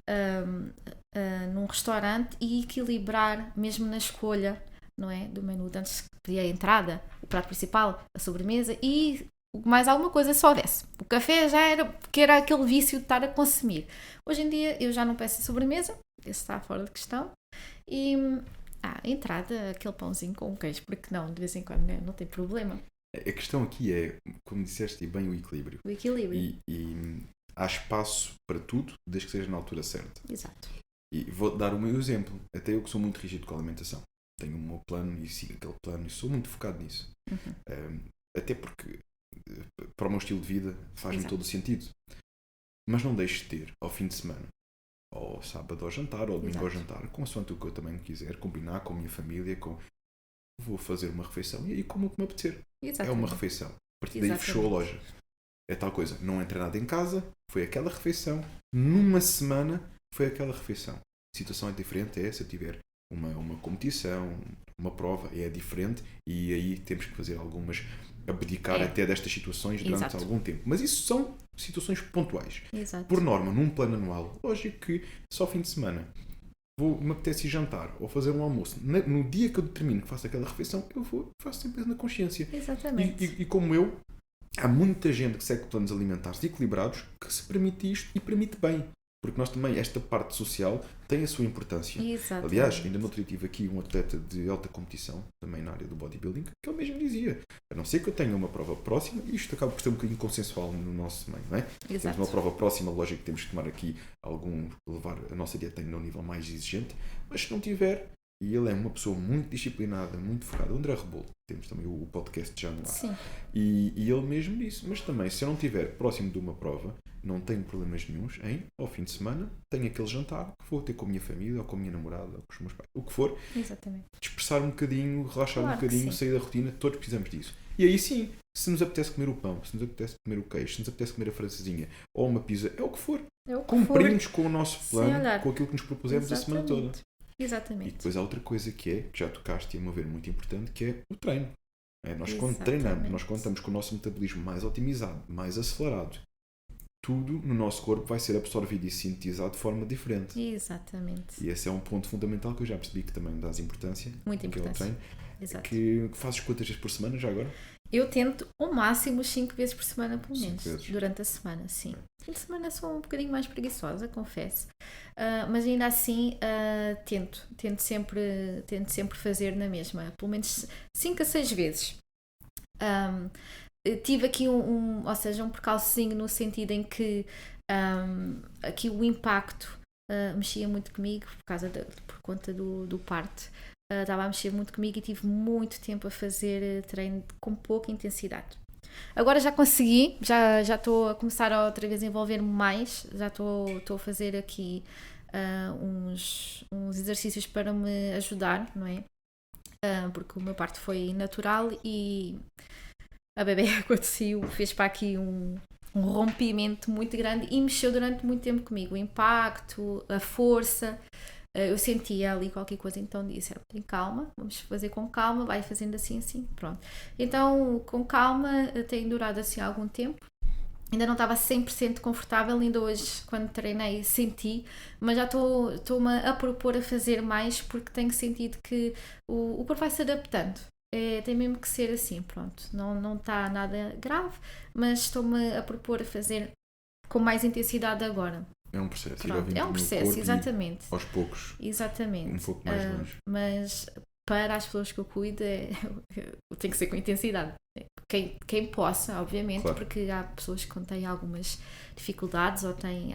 num restaurante e equilibrar mesmo na escolha, não é? Do menu. Antes pedia a entrada, o prato principal, a sobremesa e mais alguma coisa se houvesse. O café já era, porque era aquele vício de estar a consumir. Hoje em dia eu já não peço a sobremesa, esse está fora de questão. E a entrada, aquele pãozinho com queijo, porque não, de vez em quando não tem problema. A questão aqui é, como disseste bem, o equilíbrio. O equilíbrio. E há espaço para tudo, desde que seja na altura certa. Exato. E vou dar o meu exemplo. Até eu que sou muito rígido com a alimentação. Tenho o meu plano e sigo aquele plano e sou muito focado nisso. Até porque para o meu estilo de vida faz-me todo o sentido. Mas não deixe de ter ao fim de semana, ou sábado ao jantar, ou domingo ao jantar, consoante o que eu também quiser, combinar com a minha família, vou fazer uma refeição e aí como o que me apetecer. É uma refeição. A partir daí fechou a loja. É tal coisa, não entra nada em casa, foi aquela refeição, numa semana foi aquela refeição. A situação é diferente, se eu tiver uma competição, uma prova, é diferente e aí temos que fazer abdicar até destas situações durante algum tempo. Mas isso são situações pontuais. Exato. Por norma, num plano anual, lógico que só fim de semana me apetece ir jantar ou fazer um almoço. No dia que eu determino que faço aquela refeição, faço sempre na consciência. Exatamente. E como eu, há muita gente que segue planos alimentares equilibrados que se permite isto e permite bem. Porque nós também, esta parte social tem a sua importância. Exatamente. Aliás, ainda no outro dia tive aqui um atleta de alta competição, também na área do bodybuilding, que ele mesmo dizia, a não ser que eu tenha uma prova próxima, e isto acaba por ser um bocadinho consensual no nosso meio, não é? Exato. Temos uma prova próxima, lógico que temos que tomar aqui levar a nossa dieta num nível mais exigente, mas se não tiver, e ele é uma pessoa muito disciplinada, muito focada, o André Rebolo, temos também o podcast já no ar. Sim. E ele mesmo disse, mas também, se eu não estiver próximo de uma prova, não tenho problemas nenhuns ao fim de semana, tenho aquele jantar que vou ter com a minha família, ou com a minha namorada, ou com os meus pais, o que for. Exatamente. Dispersar um bocadinho, relaxar claro um bocadinho, sair da rotina, todos precisamos disso. E aí sim, se nos apetece comer o pão, se nos apetece comer o queijo, se nos apetece comer a francesinha, ou uma pizza, é o que for. Cumprimos com o nosso plano, com aquilo que nos propusemos a semana toda. Exatamente. E depois há outra coisa que já tocaste e a meu ver muito importante, que é o treino. Nós quando treinamos, nós quando estamos com o nosso metabolismo mais otimizado, mais acelerado, tudo no nosso corpo vai ser absorvido e sintetizado de forma diferente. Exatamente. E esse é um ponto fundamental que eu já percebi que também dás importância. Muita importância. Que é o treino. Exato. Que fazes quantas vezes por semana já agora? Eu tento ao máximo 5 vezes por semana, pelo menos. Durante a semana, sim. Fim de semana sou um bocadinho mais preguiçosa, confesso. Mas ainda assim tento sempre fazer na mesma. Pelo menos 5 a 6 vezes. Tive aqui um percalçozinho no sentido em que aqui o impacto mexia muito comigo por conta do parto. Estava a mexer muito comigo e tive muito tempo a fazer treino com pouca intensidade. Agora já consegui, já estou a começar a outra vez a envolver-me mais, já estou a fazer aqui uns exercícios para me ajudar, não é? Porque o meu parto foi natural e a bebê quando saiu fez para aqui um rompimento muito grande e mexeu durante muito tempo comigo, o impacto, a força. Eu sentia ali qualquer coisa, então disse, tem calma, vamos fazer com calma, vai fazendo assim, pronto. Então, com calma, tem durado assim algum tempo Ainda não estava 100% confortável, ainda hoje, quando treinei, senti, mas já estou-me a propor a fazer mais porque tenho sentido que o corpo vai se adaptando. Tem mesmo que ser assim, pronto. Não está nada grave, mas estou-me a propor a fazer com mais intensidade agora. É um processo, Pronto, ir ouvindo é um o processo, corpo exatamente. e, aos poucos, Exatamente. um pouco mais longe. Mas para as pessoas que eu cuido, tem que ser com intensidade. Quem possa, obviamente, Claro. porque há pessoas que têm algumas dificuldades ou têm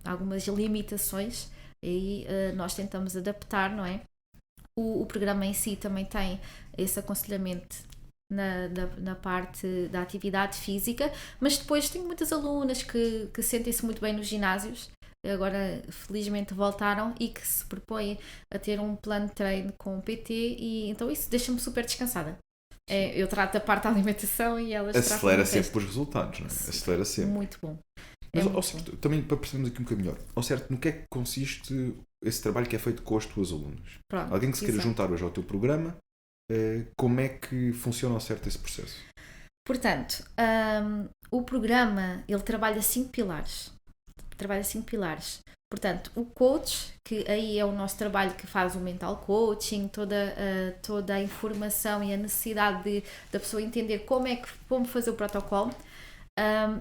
algumas limitações, e nós tentamos adaptar, não é? O programa em si também tem esse aconselhamento na parte da atividade física, mas depois tenho muitas alunas que sentem-se muito bem nos ginásios, agora felizmente voltaram e que se propõem a ter um plano de treino com PT, e então isso deixa-me super descansada. Eu trato da parte da alimentação e elas tratam Acelera do sempre resto. os resultados, não é? Acelera sempre. Muito bom. Mas, muito ao certo, também para percebermos aqui um bocadinho melhor, ao certo, no que é que consiste esse trabalho que é feito com as tuas alunas? Pronto, Alguém que se queira exato. juntar hoje ao teu programa, como é que funciona ao certo esse processo? Portanto, o programa, ele trabalha 5 pilares. Portanto, o coach, que aí é o nosso trabalho que faz o mental coaching, toda a informação e a necessidade da pessoa entender como fazer o protocolo.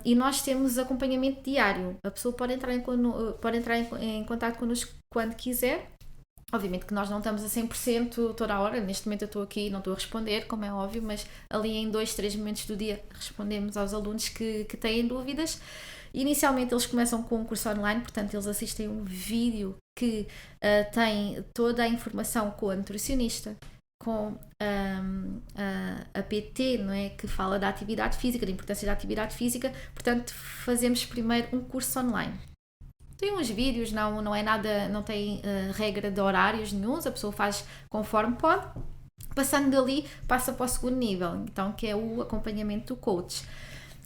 E nós temos acompanhamento diário. A pessoa pode entrar em contato connosco quando quiser. Obviamente que nós não estamos a 100% toda a hora. Neste momento eu estou aqui e não estou a responder, como é óbvio, mas ali em 2, 3 momentos do dia respondemos aos alunos que têm dúvidas. Inicialmente eles começam com um curso online, portanto eles assistem um vídeo que tem toda a informação com a nutricionista, com a PT, não é? Que fala da atividade física, da importância da atividade física. Portanto, fazemos primeiro um curso online. Tem uns vídeos, não é nada, não tem regra de horários nenhums, a pessoa faz conforme pode. Passando dali, passa para o segundo nível, então, que é o acompanhamento do coach.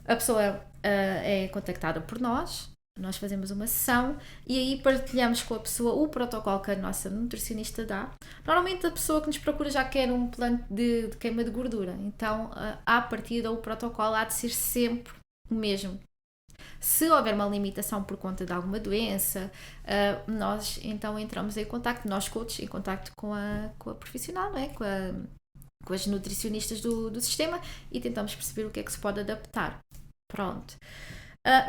A pessoa é contactada por nós fazemos uma sessão e aí partilhamos com a pessoa o protocolo que a nossa nutricionista dá. Normalmente a pessoa que nos procura já quer um plano de queima de gordura, então à partida o protocolo há de ser sempre o mesmo. Se houver uma limitação por conta de alguma doença, nós então entramos em contacto, nós coaches, em contacto com a profissional, não é? com as nutricionistas do sistema, e tentamos perceber o que é que se pode adaptar. Pronto.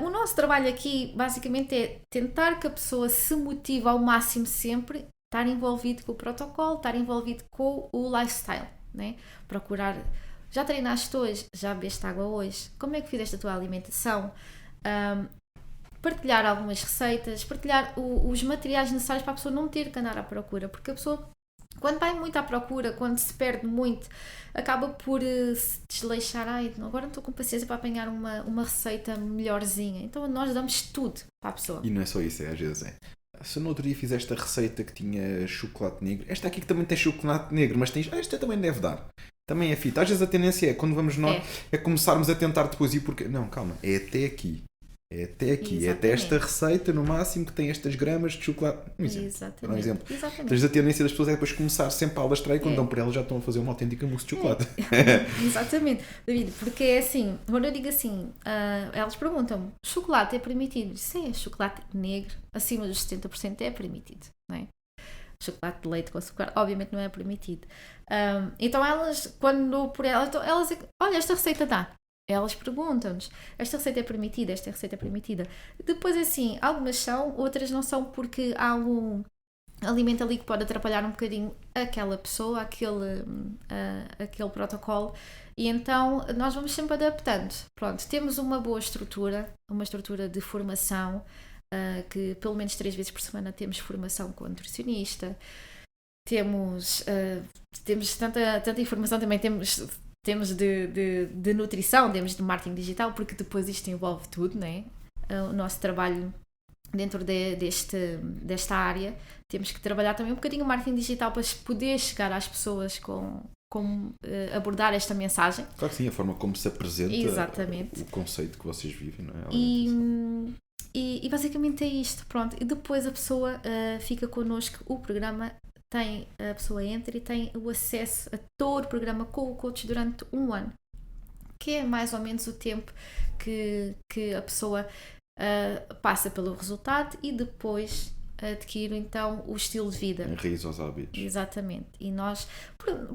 O nosso trabalho aqui basicamente é tentar que a pessoa se motive ao máximo sempre, estar envolvido com o protocolo, estar envolvido com o lifestyle, né? Procurar, já treinaste hoje? Já bebeste água hoje? Como é que fizeste a tua alimentação? Partilhar algumas receitas, partilhar os materiais necessários para a pessoa não ter que andar à procura, porque a pessoa, quando vai muito à procura, quando se perde muito, acaba por se desleixar. Agora não estou com paciência para apanhar uma receita melhorzinha. Então nós damos tudo para a pessoa. E não é só isso, às vezes se no outro dia fizeste a receita que tinha chocolate negro, esta aqui que também tem chocolate negro, mas tens, esta também deve dar. Também é fita. Às vezes a tendência é, quando vamos nós, é começarmos a tentar depois ir porque... Não, calma, é até aqui. Exatamente. É até esta receita, no máximo, que tem estas gramas de chocolate. Um exemplo. Exatamente. A tendência das pessoas é depois começar sempre a alastrar e quando dão por elas já estão a fazer uma autêntica mousse de chocolate. Exatamente, David, porque é assim, quando eu digo assim, elas perguntam-me, chocolate é permitido? Sim, chocolate negro, acima dos 70% é permitido, não é? Chocolate de leite com açúcar, obviamente não é permitido. Então elas, quando dou por elas, olha, esta receita dá. Elas perguntam-nos, esta receita é permitida, esta receita é permitida. Depois, assim, algumas são, outras não são, porque há algum alimento ali que pode atrapalhar um bocadinho aquela pessoa, aquele protocolo, e então nós vamos sempre adaptando. Pronto, temos uma boa estrutura, uma estrutura de formação, que pelo menos 3 vezes por semana temos formação com a nutricionista, temos tanta informação, também temos de nutrição, temos de marketing digital, porque depois isto envolve tudo, né? O nosso trabalho dentro desta área, temos que trabalhar também um bocadinho o marketing digital para poder chegar às pessoas com como abordar esta mensagem. Claro que sim, a forma como se apresenta. Exatamente. O conceito que vocês vivem, não é? E basicamente é isto, pronto. E depois a pessoa fica connosco, o programa a pessoa entra e tem o acesso a todo o programa com o coach durante 1 ano. que é mais ou menos o tempo que a pessoa passa pelo resultado e depois adquire então o estilo de vida. Enraiza aos hábitos. Exatamente. E nós,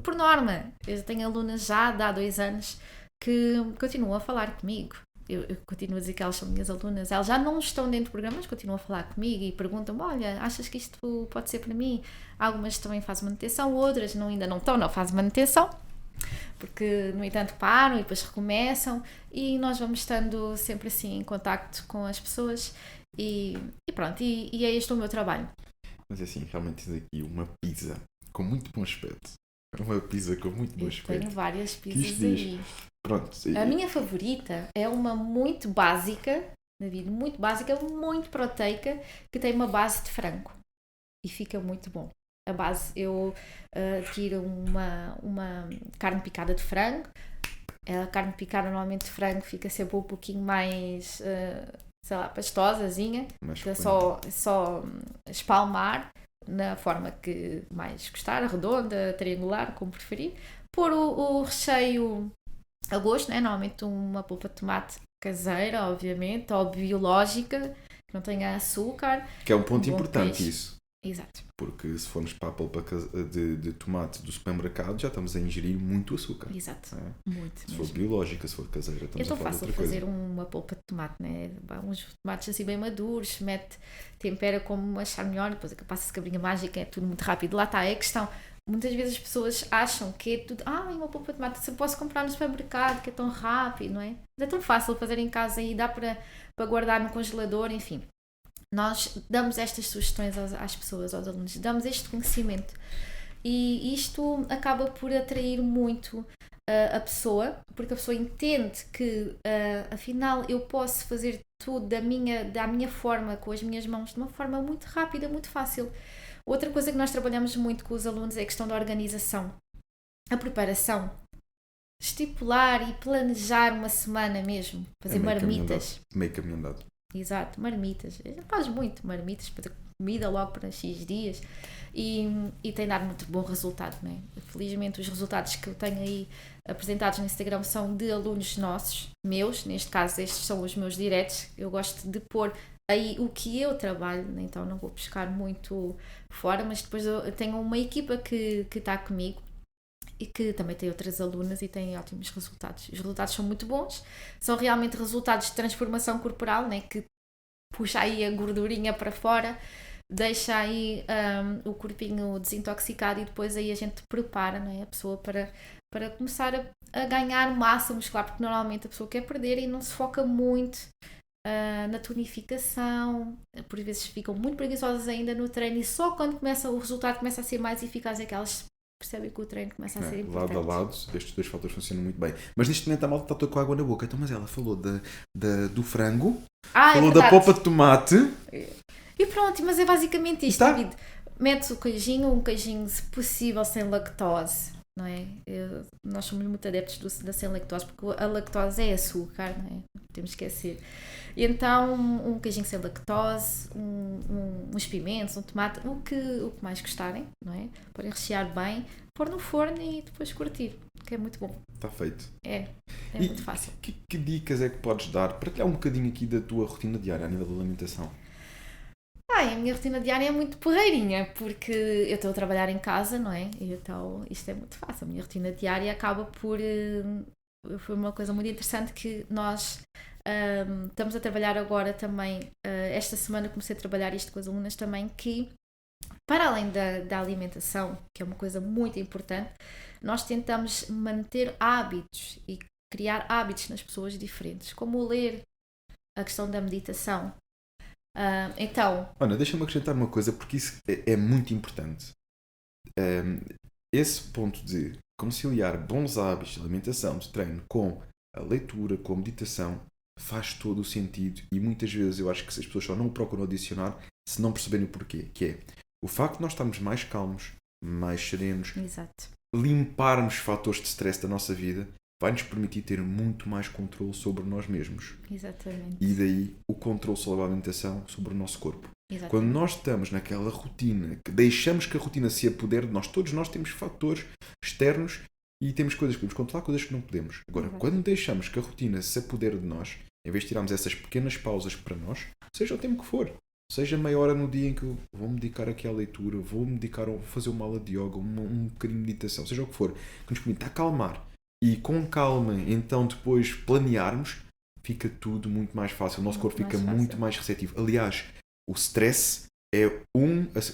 por norma, eu tenho alunas já de há 2 anos que continuam a falar comigo. Eu continuo a dizer que elas são minhas alunas. Elas já não estão dentro do programa, mas continuam a falar comigo e perguntam-me: olha, achas que isto pode ser para mim? Algumas também fazem manutenção, outras ainda não estão, não fazem manutenção, porque no entanto param e depois recomeçam, e nós vamos estando sempre assim em contacto com as pessoas e pronto, e é este o meu trabalho. Mas assim, realmente tens aqui uma pizza com muito bom aspecto. Uma pizza com muito bom aspecto. Tenho várias pizzas aí. Pronto. A minha favorita é uma muito básica, David, muito básica, muito proteica, que tem uma base de frango. E fica muito bom. A base, eu adquiro uma carne picada de frango. A carne picada normalmente de frango fica sempre um pouquinho mais, sei lá, pastosazinha. É só espalmar na forma que mais gostar, redonda, triangular, como preferir. Pôr o recheio a gosto, né? Normalmente uma polpa de tomate caseira, obviamente, ou biológica, que não tenha açúcar. Que é um ponto importante peixe. isso. Exato. Porque se formos para a polpa de tomate do supermercado, já estamos a ingerir muito açúcar. Exato. É? Muito. Se for biológica, se for caseira, estamos a falar de outra coisa. É tão fácil fazer uma polpa de tomate, né? Uns tomates assim bem maduros, tempera como achar melhor, depois passa-se cabrinha mágica, é tudo muito rápido. Lá está, é a questão. Muitas vezes as pessoas acham que é tudo, uma polpa de tomate, se eu posso comprar no supermercado, que é tão rápido, não é? Mas é tão fácil fazer em casa e dá para guardar no congelador, enfim. Nós damos estas sugestões às pessoas, aos alunos, damos este conhecimento e isto acaba por atrair muito a pessoa, porque a pessoa entende que afinal eu posso fazer tudo da minha forma, com as minhas mãos, de uma forma muito rápida, muito fácil. Outra coisa que nós trabalhamos muito com os alunos é a questão da organização, a preparação, estipular e planejar uma semana mesmo, fazer marmitas. Meio caminho andado. Exato, marmitas. Faz muito marmitas para comida logo para X dias e tem dado muito bom resultado, não é? Felizmente os resultados que eu tenho aí apresentados no Instagram são de alunos nossos, meus, neste caso estes são os meus diretos. Eu gosto de pôr aí o que eu trabalho, então não vou buscar muito fora, mas depois eu tenho uma equipa que está comigo e que também tem outras alunas e tem ótimos resultados. Os resultados são muito bons, são realmente resultados de transformação corporal, né? Que puxa aí a gordurinha para fora, deixa aí o corpinho desintoxicado e depois aí a gente prepara, né? A pessoa para começar a ganhar massa muscular, porque normalmente a pessoa quer perder e não se foca muito na tonificação, por vezes ficam muito preguiçosas ainda no treino e só quando o resultado começa a ser mais eficaz é que elas percebem que o treino começa a ser importante. Lado a lado, estes dois fatores funcionam muito bem. Mas neste momento a malta está toda com água na boca. Então, mas ela falou do frango, falou da polpa de tomate. E pronto, mas é basicamente isto, David. Metes o queijinho, um queijinho, se possível, sem lactose. Não é? Nós somos muito adeptos da sem lactose, porque a lactose é açúcar, não é? Temos que esquecer. E então, um queijinho sem lactose, uns pimentos, um tomate, o que mais gostarem, não é? Podem rechear bem, pôr no forno e depois curtir, que é muito bom. Está feito. É muito fácil. Que dicas é que podes dar? Partilhar um bocadinho aqui da tua rotina diária a nível da alimentação. A minha rotina diária é muito porreirinha, porque eu estou a trabalhar em casa, não é? E então isto é muito fácil. A minha rotina diária acaba por... foi uma coisa muito interessante que nós estamos a trabalhar agora também. Esta semana comecei a trabalhar isto com as alunas também, que para além da alimentação, que é uma coisa muito importante, nós tentamos manter hábitos e criar hábitos nas pessoas diferentes, como o ler, a questão da meditação. Então... Ana, deixa-me acrescentar uma coisa, porque isso é muito importante. Esse ponto de conciliar bons hábitos de alimentação, de treino, com a leitura, com a meditação, faz todo o sentido e muitas vezes eu acho que as pessoas só não o procuram adicionar se não perceberem o porquê, que é o facto de nós estarmos mais calmos, mais serenos, Exato. Limparmos fatores de stress da nossa vida, vai-nos permitir ter muito mais controle sobre nós mesmos. Exatamente. E daí o controle sobre a alimentação, sobre o nosso corpo. Exatamente. Quando nós estamos naquela rotina, que deixamos que a rotina se apodere de nós, todos nós temos fatores externos e temos coisas que podemos controlar, coisas que não podemos. Agora, quando deixamos que a rotina se apodere de nós, em vez de tirarmos essas pequenas pausas para nós, seja o tempo que for, seja meia hora no dia em que eu vou me dedicar aqui à leitura, vou me dedicar a fazer uma aula de yoga, um bocadinho de meditação, seja o que for, que nos permita acalmar e com calma então depois planearmos, fica tudo muito mais fácil. O nosso corpo fica muito mais receptivo. Aliás, o stress é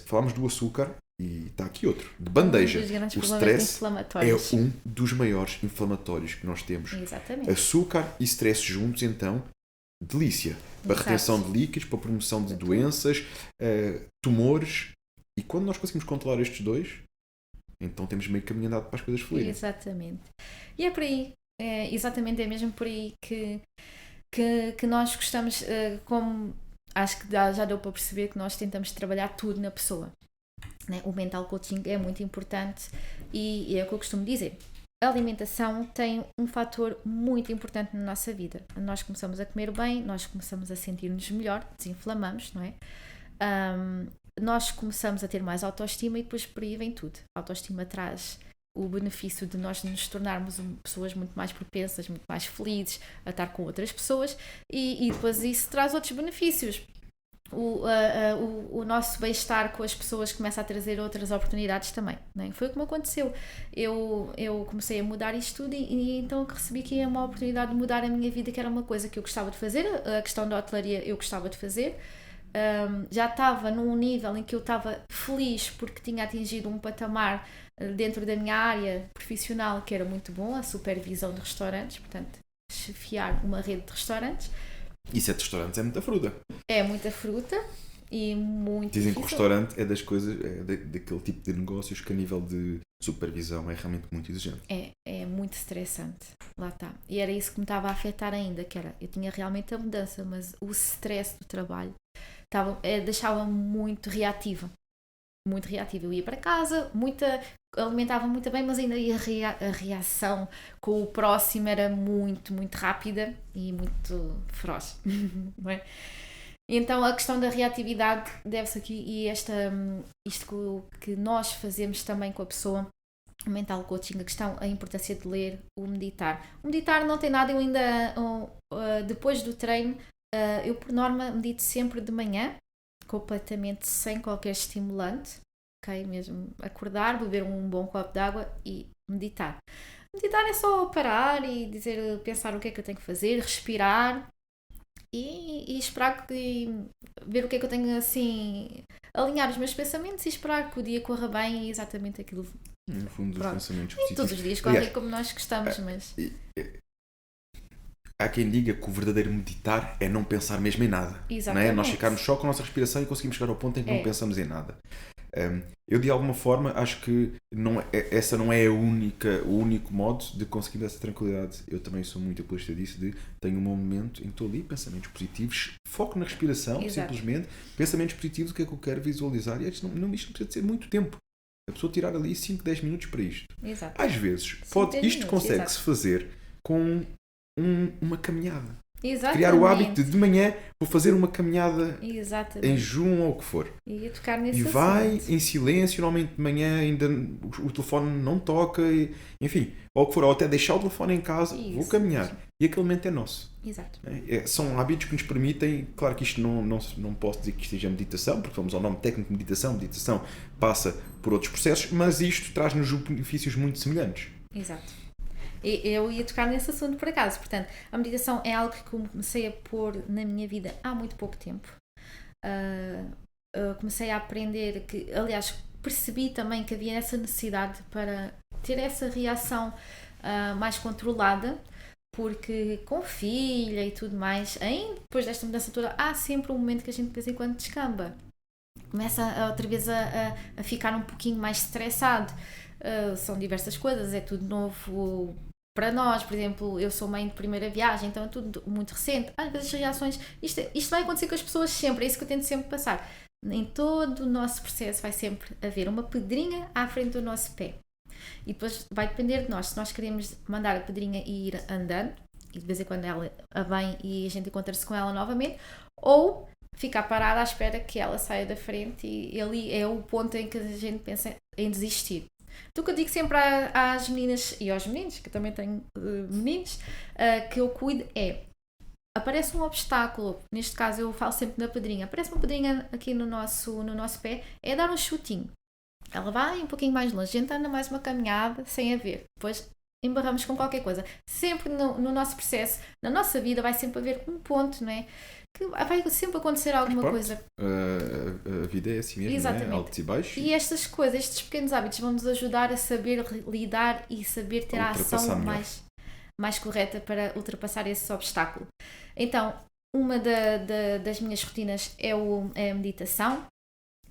falámos do açúcar e está aqui outro, de bandeja. O stress é um dos maiores inflamatórios que nós temos. Exatamente. Açúcar e stress juntos, então, delícia. Para retenção de líquidos, para promoção de doenças, tumores. E quando nós conseguimos controlar estes dois, então temos meio caminho andado para as coisas fluírem. Exatamente. E é por aí, exatamente, é mesmo por aí que nós gostamos, como acho que já deu para perceber que nós tentamos trabalhar tudo na pessoa. Né? O mental coaching é muito importante e é o que eu costumo dizer. A alimentação tem um fator muito importante na nossa vida. Nós começamos a comer bem, nós começamos a sentir-nos melhor, desinflamamos, não é? Nós começamos a ter mais autoestima e depois por aí vem tudo. A autoestima traz o benefício de nós nos tornarmos pessoas muito mais propensas, muito mais felizes a estar com outras pessoas e depois isso traz outros benefícios. O nosso bem-estar com as pessoas começa a trazer outras oportunidades também, não é? Foi o que me aconteceu. Eu comecei a mudar isto tudo e então recebi aqui uma oportunidade de mudar a minha vida, que era uma coisa que eu gostava de fazer. A questão da hotelaria eu gostava de fazer. Já estava num nível em que eu estava feliz porque tinha atingido um patamar dentro da minha área profissional que era muito bom, a supervisão de restaurantes, portanto, chefiar uma rede de restaurantes. E 7 restaurantes é muita fruta. É muita fruta e muito Dizem difícil. Que o restaurante é das coisas, daquele tipo de negócios que a nível de supervisão é realmente muito exigente. É muito estressante, lá está. E era isso que me estava a afetar ainda, que era, eu tinha realmente a mudança, mas o stress do trabalho deixava-me muito reativa. Muito reativa. Eu ia para casa, alimentava muito bem, mas ainda a reação com o próximo era muito, muito rápida e muito feroz. Não é? Então a questão da reatividade deve-se aqui, e isto que nós fazemos também com a pessoa, o mental coaching, a importância de ler, o meditar. O meditar não tem nada, eu ainda, depois do treino, eu por norma medito sempre de manhã, completamente sem qualquer estimulante, ok? Mesmo acordar, beber um bom copo de água e meditar. Meditar é só parar e pensar o que é que eu tenho que fazer, respirar e esperar ver o que é que eu tenho, assim, alinhar os meus pensamentos e esperar que o dia corra bem e exatamente aquilo. No fundo, dos pensamentos e positivos. todos os dias correm como nós gostamos, mas... Há quem diga que o verdadeiro meditar é não pensar mesmo em nada. Não é? Nós ficarmos só com a nossa respiração e conseguimos chegar ao ponto em que não pensamos em nada. Eu, de alguma forma, acho que essa não é o único modo de conseguir essa tranquilidade. Eu também sou muito apologista disso, tenho um momento em que estou ali, pensamentos positivos, foco na respiração, simplesmente, pensamentos positivos, o que é que eu quero visualizar, e isto não precisa de ser muito tempo. A pessoa tirar ali 5, 10 minutos para isto. Exato. Às vezes, isto consegue-se fazer com uma caminhada. Exatamente. Criar o hábito de manhã vou fazer uma caminhada em jejum ou o que for. E tocar nesse vai assunto. em silêncio, normalmente de manhã ainda o telefone não toca, enfim, ou o que for, ou até deixar o telefone em casa, vou caminhar. E aquele momento é nosso. Exato. São hábitos que nos permitem, claro que isto não posso dizer que isto seja meditação, porque vamos ao nome técnico de meditação passa por outros processos, mas isto traz-nos benefícios muito semelhantes. Exato. Eu ia tocar nesse assunto por acaso. Portanto, a meditação é algo que comecei a pôr na minha vida há muito pouco tempo. Comecei a aprender que, aliás, percebi também que havia essa necessidade para ter essa reação mais controlada, porque com filha e tudo mais, ainda depois desta mudança toda, há sempre um momento que a gente de vez em quando descamba. Começa outra vez a ficar um pouquinho mais estressado. São diversas coisas, é tudo novo para nós. Por exemplo, eu sou mãe de primeira viagem, então é tudo muito recente. Às vezes as reações, isto vai acontecer com as pessoas sempre, é isso que eu tento sempre passar. Em todo o nosso processo vai sempre haver uma pedrinha à frente do nosso pé. E depois vai depender de nós, se nós queremos mandar a pedrinha e ir andando, e de vez em quando ela vem e a gente encontra-se com ela novamente, ou ficar parada à espera que ela saia da frente, e ali é o ponto em que a gente pensa em desistir. Então, o que eu digo sempre às meninas e aos meninos, que eu também tenho meninos, que eu cuido é, aparece um obstáculo, neste caso eu falo sempre na pedrinha, aparece uma pedrinha aqui no nosso pé, é dar um chutinho. Ela vai um pouquinho mais longe, a gente anda mais uma caminhada sem a ver, depois embarramos com qualquer coisa. Sempre no nosso processo, na nossa vida, vai sempre haver um ponto, não é? Que vai sempre acontecer alguma coisa. A vida é assim mesmo, exatamente, não é? Altos e baixos. E estas coisas, estes pequenos hábitos vão nos ajudar a saber lidar e saber ter a ação mais correta para ultrapassar esse obstáculo. Então, uma das minhas rotinas é a meditação.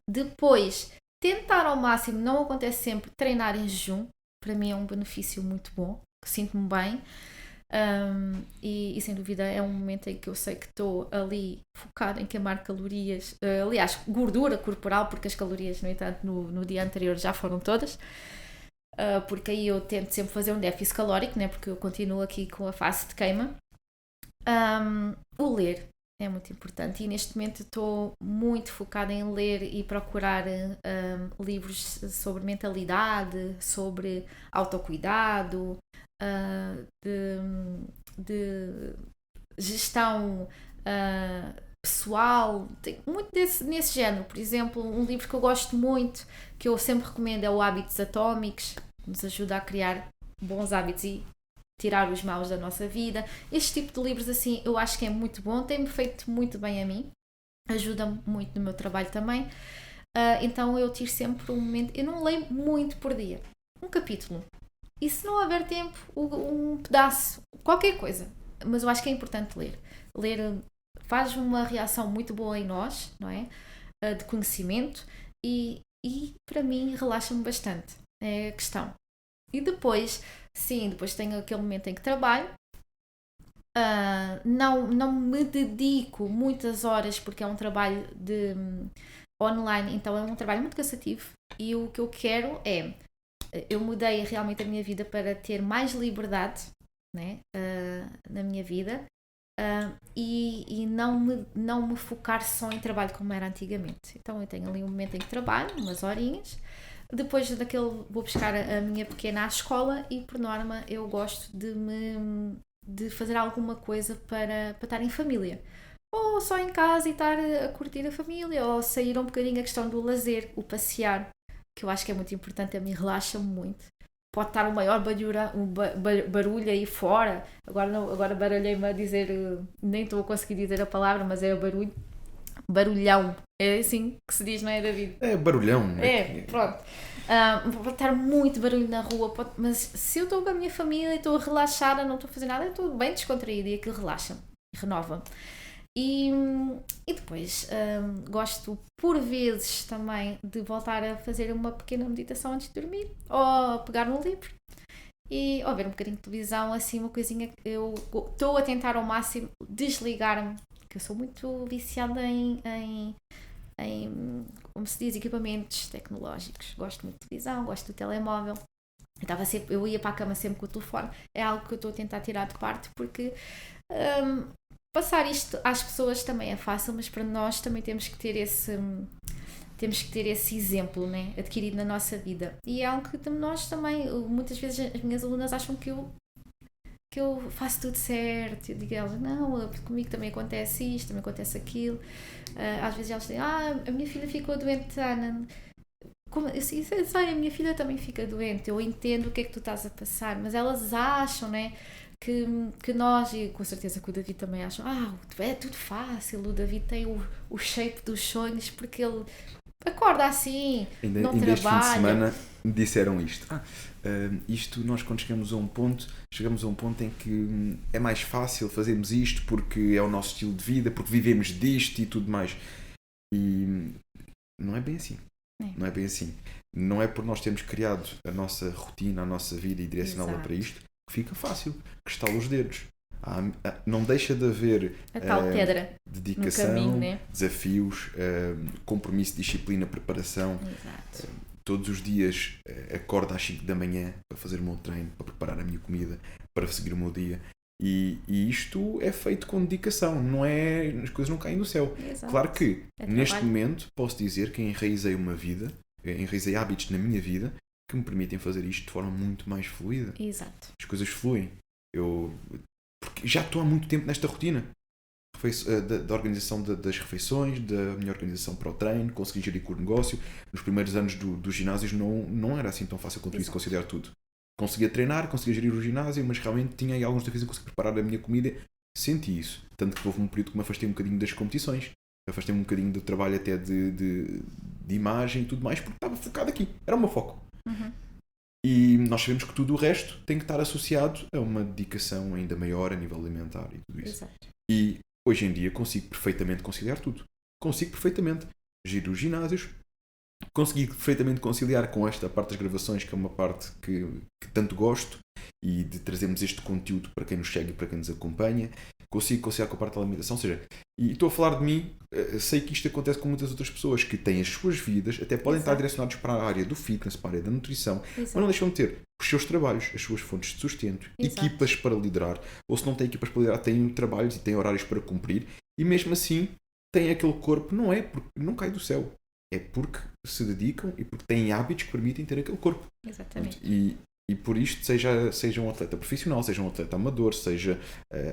Depois, tentar ao máximo, não acontece sempre, treinar em jejum. Para mim é um benefício muito bom, que sinto-me bem. E sem dúvida é um momento em que eu sei que estou ali focada em queimar calorias, aliás, gordura corporal, porque as calorias, no entanto, no dia anterior já foram todas. Porque aí eu tento sempre fazer um déficit calórico, né? Porque eu continuo aqui com a fase de queima. O ler é muito importante e neste momento estou muito focada em ler e procurar livros sobre mentalidade, sobre autocuidado, de gestão pessoal, tem muito nesse género. Por exemplo, um livro que eu gosto muito, que eu sempre recomendo, é o Hábitos Atómicos, que nos ajuda a criar bons hábitos e tirar os maus da nossa vida. Este tipo de livros assim eu acho que é muito bom, tem-me feito muito bem a mim, ajuda-me muito no meu trabalho também. Então eu tiro sempre um momento, eu não leio muito por dia, um capítulo, e se não houver tempo, um pedaço, qualquer coisa, mas eu acho que é importante ler faz uma reação muito boa em nós, não é? De conhecimento e para mim relaxa-me bastante, é a questão. E depois tenho aquele momento em que trabalho, não me dedico muitas horas porque é um trabalho online, então é um trabalho muito cansativo e o que eu quero é, eu mudei realmente a minha vida para ter mais liberdade, né, na minha vida, e não me focar só em trabalho como era antigamente. Então eu tenho ali um momento em que trabalho, umas horinhas, depois daquele vou buscar a minha pequena à escola e por norma eu gosto de fazer alguma coisa para estar em família, ou só em casa e estar a curtir a família, ou sair um bocadinho a questão do lazer, o passear, que eu acho que é muito importante, a mim relaxa-me muito. Pode estar o maior barulho aí fora, agora baralhei-me a dizer, nem estou a conseguir dizer a palavra, mas é o barulhão, é assim que se diz, não é, David? É barulhão. Pronto. Pode estar muito barulho na rua, mas se eu estou com a minha família e estou relaxada, não estou a fazer nada, eu estou bem descontraída e aquilo relaxa-me, renova-me. E depois gosto por vezes também de voltar a fazer uma pequena meditação antes de dormir, ou pegar um livro e ou ver um bocadinho de televisão, assim, uma coisinha. Eu estou a tentar ao máximo desligar-me, que eu sou muito viciada em como se diz, equipamentos tecnológicos. Gosto muito de televisão, gosto do telemóvel. Eu ia para a cama sempre com o telefone. É algo que eu estou a tentar tirar de parte porque passar isto às pessoas também é fácil, mas para nós também temos que ter esse exemplo, né, adquirido na nossa vida. E é algo que nós também, muitas vezes as minhas alunas acham que eu faço tudo certo. Eu digo a elas, não, comigo também acontece isto, também acontece aquilo. Às vezes elas dizem, a minha filha ficou doente, Ana. Eu sei, a minha filha também fica doente, eu entendo o que é que tu estás a passar, mas elas acham, né, que nós, e com certeza que o David também acham, é tudo fácil, o David tem o shape dos sonhos porque ele acorda assim, não ainda trabalha. Este fim de semana disseram isto. Isto nós quando chegamos a um ponto em que é mais fácil fazermos isto porque é o nosso estilo de vida, porque vivemos disto e tudo mais. E não é bem assim. Não é bem assim. Não é por nós termos criado a nossa rotina, a nossa vida e direcioná-la para isto que fica fácil, que estala os dedos. Não deixa de haver a tal pedra dedicação, no caminho, né? desafios, compromisso, disciplina, preparação. Exato. Todos os dias acordo às 5 da manhã para fazer o meu treino, para preparar a minha comida, para seguir o meu dia. E isto é feito com dedicação, não é, as coisas não caem do céu. Exato. Claro que neste momento posso dizer que enraizei hábitos na minha vida que me permitem fazer isto de forma muito mais fluida. Exato. As coisas fluem. Porque já estou há muito tempo nesta rotina. Da organização das refeições, da minha organização para o treino, consegui gerir com o negócio. Nos primeiros anos dos ginásios não era assim tão fácil quanto isso, considerar tudo. Conseguia treinar, conseguia gerir o ginásio, mas realmente tinha aí alguns desafios em conseguir preparar a minha comida. Senti isso. Tanto que houve um período que me afastei um bocadinho das competições. Afastei-me um bocadinho do trabalho até de imagem e tudo mais, porque estava focado aqui. Era o meu foco. Uhum. E nós sabemos que tudo o resto tem que estar associado a uma dedicação ainda maior a nível alimentar e tudo isso. Exato. E hoje em dia consigo perfeitamente conciliar tudo. Consigo perfeitamente gerir os ginásios, consegui perfeitamente conciliar com esta parte das gravações, que é uma parte que tanto gosto, e de trazermos este conteúdo para quem nos segue e para quem nos acompanha. Consigo conciliar com a parte da alimentação, ou seja, e estou a falar de mim, sei que isto acontece com muitas outras pessoas que têm as suas vidas, até podem estar direcionados para a área do fitness, para a área da nutrição, mas não deixam de ter os seus trabalhos, as suas fontes de sustento, equipas para liderar, ou se não têm equipas para liderar, têm trabalhos e têm horários para cumprir, e mesmo assim têm aquele corpo, não é porque não cai do céu, é porque se dedicam e porque têm hábitos que permitem ter aquele corpo. Exatamente. E por isto, seja um atleta profissional, seja um atleta amador, seja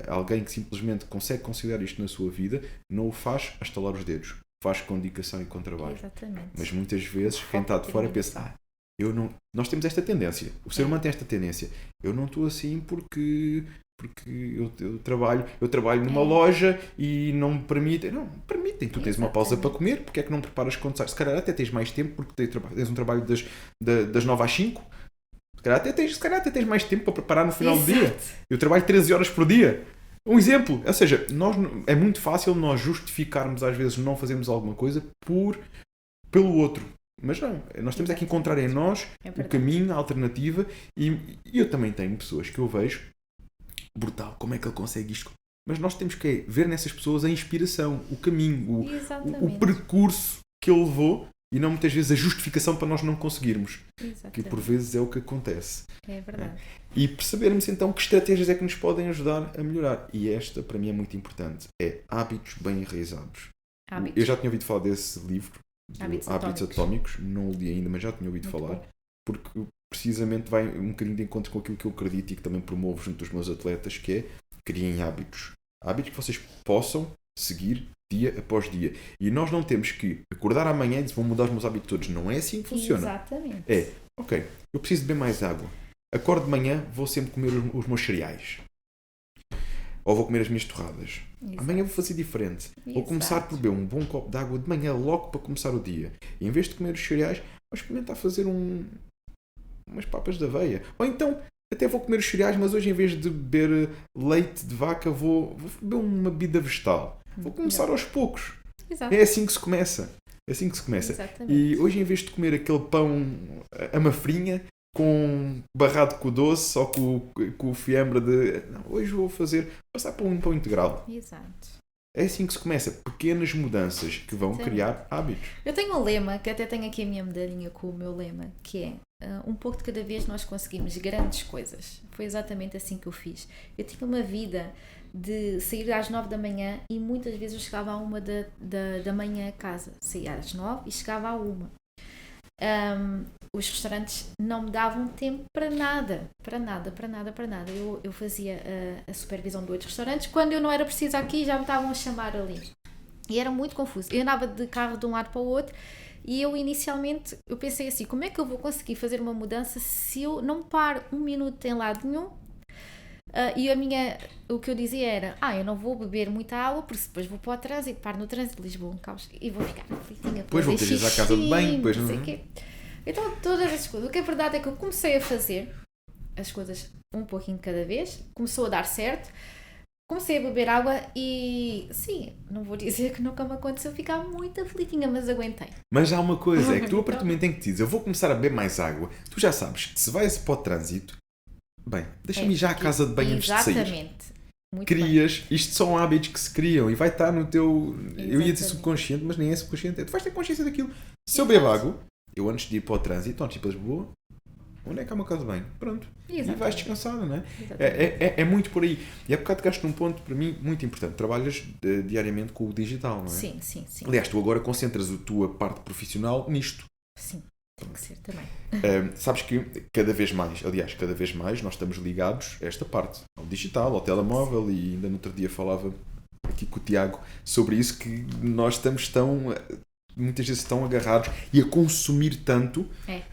alguém que simplesmente consegue conciliar isto na sua vida, não o faz a estalar os dedos. Faz com dedicação e com trabalho. Exatamente. Mas muitas vezes, quem está de fora pensa, nós temos esta tendência. O ser humano tem esta tendência. Eu não estou assim porque eu trabalho numa loja e não me permitem. Não, permitem. Tu tens uma pausa para comer, porque é que não preparas quando sais? Se calhar até tens mais tempo, porque tens um trabalho das 9 às 5. Se calhar até tens mais tempo para preparar no final do dia. Eu trabalho 13 horas por dia. Um exemplo. Ou seja, é muito fácil nós justificarmos, às vezes, não fazermos alguma coisa pelo outro. Mas não. Nós temos é que encontrar em nós o caminho, a alternativa. E eu também tenho pessoas que eu vejo brutal. Como é que ele consegue isto? Mas nós temos que ver nessas pessoas a inspiração, o caminho, o percurso que ele levou. E não muitas vezes a justificação para nós não conseguirmos. Exatamente. Que por vezes é o que acontece. É verdade. E percebermos então que estratégias é que nos podem ajudar a melhorar. E esta, para mim, é muito importante. É hábitos bem enraizados. Eu já tinha ouvido falar desse livro, Hábitos Atómicos. Não o li ainda, mas já tinha ouvido falar. Bom. Porque precisamente vai um bocadinho de encontro com aquilo que eu acredito e que também promovo junto dos meus atletas, que é criem hábitos. Hábitos que vocês possam seguir dia após dia. E nós não temos que acordar amanhã e dizer, vou mudar os meus hábitos todos. Não é assim que funciona. Exatamente. Ok, eu preciso beber mais água. Acordo de manhã, vou sempre comer os meus cereais. Ou vou comer as minhas torradas. Exato. Amanhã vou fazer diferente. Vou começar por beber um bom copo de água de manhã logo para começar o dia. E em vez de comer os cereais, vou experimentar fazer umas papas de aveia. Ou então, até vou comer os cereais, mas hoje em vez de beber leite de vaca, vou beber uma bebida vegetal. Vou começar aos poucos. Exato. É assim que se começa. Exatamente. E hoje, em vez de comer aquele pão a mafrinha, barrado com doce ou com o fiambre hoje vou passar para um pão integral. Exato. É assim que se começa. Pequenas mudanças que vão criar hábitos. Eu tenho um lema, que até tenho aqui a minha medalhinha com o meu lema, que é um pouco de cada vez nós conseguimos grandes coisas. Foi exatamente assim que eu fiz. Eu tinha uma vida de sair às 9 da manhã e muitas vezes eu chegava à 1 da manhã a casa. Saía às 9 e chegava à 1. Os restaurantes não me davam tempo para nada. Eu fazia a supervisão de 8 restaurantes. Quando eu não era preciso aqui, já me estavam a chamar ali. E era muito confuso. Eu andava de carro de um lado para o outro e eu pensei assim, como é que eu vou conseguir fazer uma mudança se eu não paro um minuto em lado nenhum? E o que eu dizia era, eu não vou beber muita água porque depois vou para o trânsito, paro no trânsito de Lisboa, um caos, e vou ficar aflitinha. Depois vou ter de ir à casa de banho, depois não sei quê. Então todas essas coisas, o que é verdade é que eu comecei a fazer as coisas um pouquinho de cada vez, começou a dar certo, comecei a beber água e sim, não vou dizer que nunca me aconteceu ficar muito aflitinha, mas aguentei. Mas há uma coisa, é que tu a partir do momento em que dizes, eu vou começar a beber mais água, tu já sabes que se vais para o trânsito, bem, deixa-me ir já à casa de banho antes de sair. Exatamente. Isto são hábitos que se criam e vai estar no teu, eu ia dizer subconsciente, mas nem é subconsciente, tu vais ter consciência daquilo. Se eu bebo água, eu antes de ir para o trânsito, antes de ir para Lisboa, onde é que há uma casa de banho? Pronto. Exatamente. E vais descansada, não é? É muito por aí. E há bocado tocaste num ponto, para mim, muito importante. Trabalhas diariamente com o digital, não é? Sim. Aliás, tu agora concentras a tua parte profissional nisto. Sim. Tem que ser também. Sabes que cada vez mais nós estamos ligados a esta parte, ao digital, ao telemóvel, e ainda no outro dia falava aqui com o Tiago sobre isso, que nós estamos muitas vezes tão agarrados e a consumir tanto,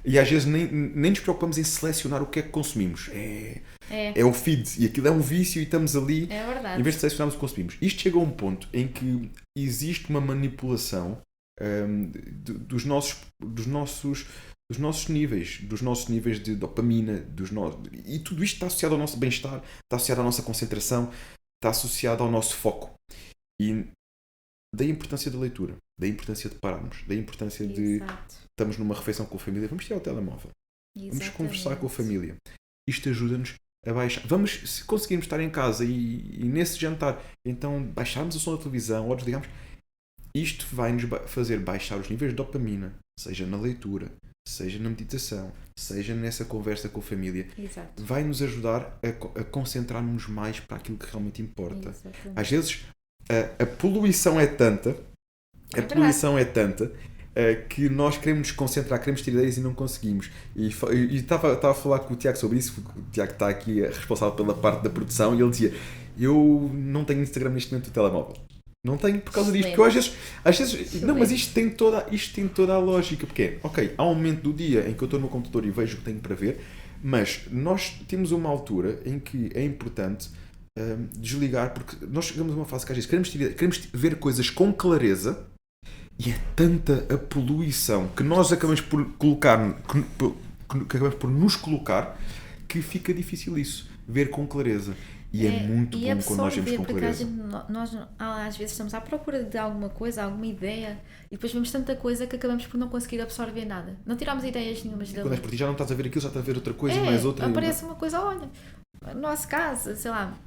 e às vezes nem nos preocupamos em selecionar o que é que consumimos. É o feed, e aquilo é um vício, e estamos ali, É verdade. em vez de selecionarmos o que consumimos. Isto chega a um ponto em que existe uma manipulação dos nossos níveis de dopamina, e tudo isto está associado ao nosso bem-estar, está associado à nossa concentração, está associado ao nosso foco. E da importância da leitura, da importância de pararmos, da importância de estamos numa refeição com a família, vamos tirar o telemóvel, vamos conversar com a família. Isto ajuda-nos a baixar. Se conseguirmos estar em casa e nesse jantar, então baixarmos o som da televisão ou desligarmos, isto vai-nos fazer baixar os níveis de dopamina, seja na leitura, seja na meditação, seja nessa conversa com a família. Exato. Vai-nos ajudar a concentrar-nos mais para aquilo que realmente importa. Exatamente. Às vezes a poluição é tanta, que nós queremos nos concentrar, queremos ter ideias e não conseguimos. E estava a falar com o Tiago sobre isso, porque o Tiago está aqui responsável pela parte da produção, e ele dizia: eu não tenho Instagram neste momento do telemóvel. Não tenho por causa disto, porque eu às vezes não, mas isto tem toda a lógica, porque há um momento do dia em que eu estou no computador e vejo o que tenho para ver, mas nós temos uma altura em que é importante desligar, porque nós chegamos a uma fase que às vezes queremos ver coisas com clareza, e é tanta a poluição que nós acabamos por colocar, que acabamos por nos colocar, que fica difícil isso, ver com clareza. E é muito bom quando nós vemos com clareza. Nós às vezes estamos à procura de alguma coisa, alguma ideia, e depois vemos tanta coisa que acabamos por não conseguir absorver nada. Não tiramos ideias nenhumas dali. Quando és por ti já não estás a ver aquilo, já estás a ver outra coisa, mais outra. Aparece uma coisa, olha, no nosso caso, sei lá,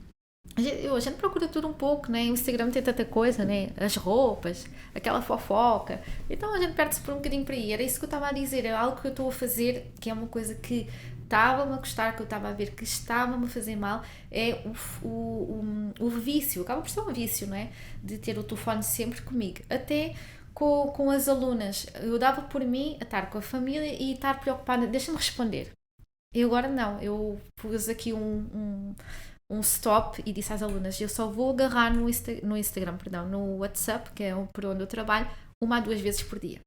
a gente procura tudo um pouco, né? O Instagram tem tanta coisa, né? As roupas, aquela fofoca. Então a gente perde-se por um bocadinho por aí. Era isso que eu estava a dizer. É algo que eu estou a fazer, que é uma coisa que estava-me a gostar, que eu estava a ver que estava-me a fazer mal. É o vício. Acaba por ser um vício, não é? De ter o telefone sempre comigo. Até com as alunas. Eu dava por mim a estar com a família e estar preocupada. Deixa-me responder. E agora não. Eu pus aqui um stop e disse às alunas: eu só vou agarrar no WhatsApp, que é por onde eu trabalho, 1 a 2 vezes por dia.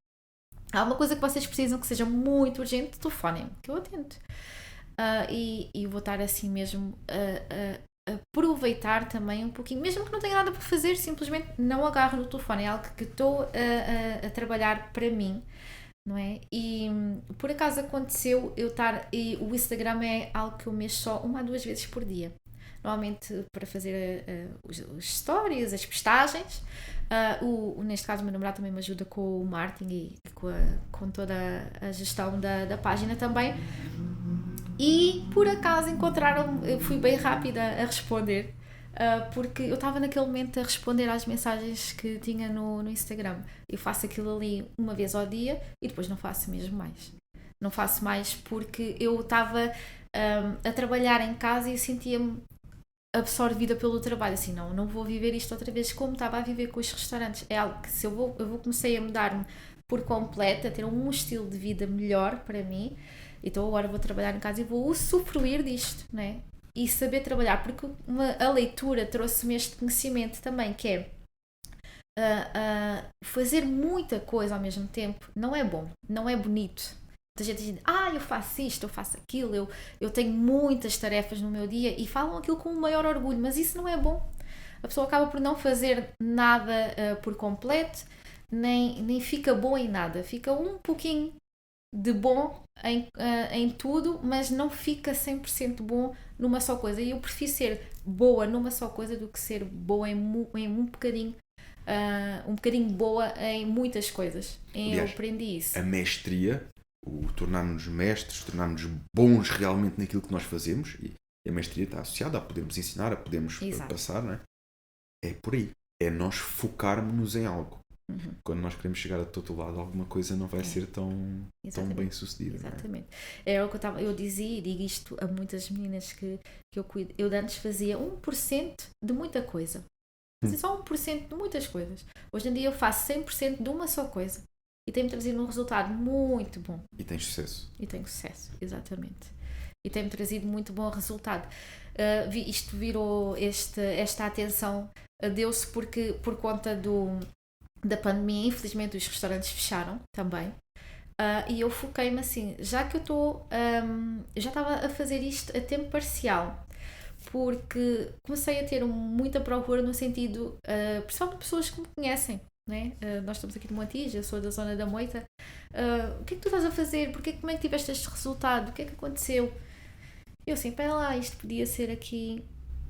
Há uma coisa que vocês precisam que seja muito urgente, telefonem-me, que eu atendo. E vou estar assim mesmo a aproveitar também um pouquinho, mesmo que não tenha nada para fazer, simplesmente não agarro no telefone. É algo que estou a trabalhar para mim, não é? E por acaso aconteceu e o Instagram é algo que eu mexo só 1 a 2 vezes por dia. Normalmente para fazer os stories, as postagens. Neste caso o meu namorado também me ajuda com o marketing e com toda a gestão da página também. E por acaso eu fui bem rápida a responder, porque eu estava naquele momento a responder às mensagens que tinha no Instagram. Eu faço aquilo ali 1 vez ao dia e depois não faço mesmo mais. Não faço mais porque eu estava a trabalhar em casa e sentia-me absorvida pelo trabalho, assim, não vou viver isto outra vez como estava a viver com os restaurantes. É algo que eu comecei a mudar-me por completo, a ter um estilo de vida melhor para mim, então agora vou trabalhar em casa e vou usufruir disto, né? E saber trabalhar, porque a leitura trouxe-me este conhecimento também, que é fazer muita coisa ao mesmo tempo não é bom, não é bonito. A gente diz: eu faço isto, eu faço aquilo, eu tenho muitas tarefas no meu dia, e falam aquilo com o maior orgulho, mas isso não é bom. A pessoa acaba por não fazer nada por completo, nem fica bom em nada, fica um pouquinho de bom em tudo, mas não fica 100% bom numa só coisa. E eu prefiro ser boa numa só coisa do que ser boa em um bocadinho boa em muitas coisas. Aliás, eu aprendi isso. A mestria, o tornarmos mestres, tornarmos bons realmente naquilo que nós fazemos, e a mestria está associada a podermos ensinar, a podermos passar, não é? É por aí. É nós focarmos-nos em algo. Uhum. Quando nós queremos chegar a todo lado, alguma coisa não vai ser tão bem sucedida. Exatamente. É o que eu dizia e digo isto a muitas meninas que eu cuido. Eu antes fazia 1% de muita coisa. Fazia só 1% de muitas coisas. Hoje em dia eu faço 100% de uma só coisa. e tem-me trazido um resultado muito bom. E tens sucesso. E tenho sucesso, exatamente. E tem-me trazido muito bom resultado. Isto virou, esta atenção deu-se por conta da pandemia. Infelizmente os restaurantes fecharam também. E eu foquei-me assim, já que eu já estava a fazer isto a tempo parcial, porque comecei a ter muita procura no sentido, principalmente de pessoas que me conhecem, né? Nós estamos aqui de Montijo, eu sou da zona da Moita. O que é que tu estás a fazer? Como é que tiveste este resultado? O que é que aconteceu? Eu assim, pera lá, isto podia ser aqui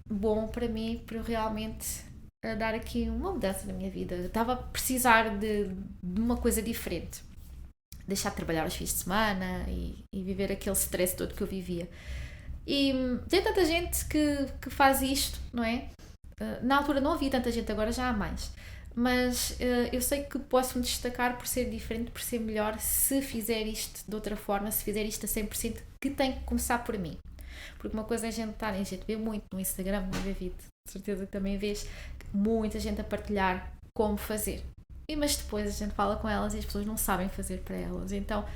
bom para mim, para eu realmente dar aqui uma mudança na minha vida. Eu estava a precisar de uma coisa diferente. Deixar de trabalhar aos fins de semana e viver aquele stress todo que eu vivia. E tem tanta gente que faz isto, não é? Na altura não havia tanta gente, agora já há mais. Mas eu sei que posso me destacar por ser diferente, por ser melhor, se fizer isto de outra forma, se fizer isto a 100%, que tem que começar por mim. Porque uma coisa é a gente vê muito no Instagram, no David, de certeza que também vês muita gente a partilhar como fazer. Mas depois a gente fala com elas e as pessoas não sabem fazer para elas. Então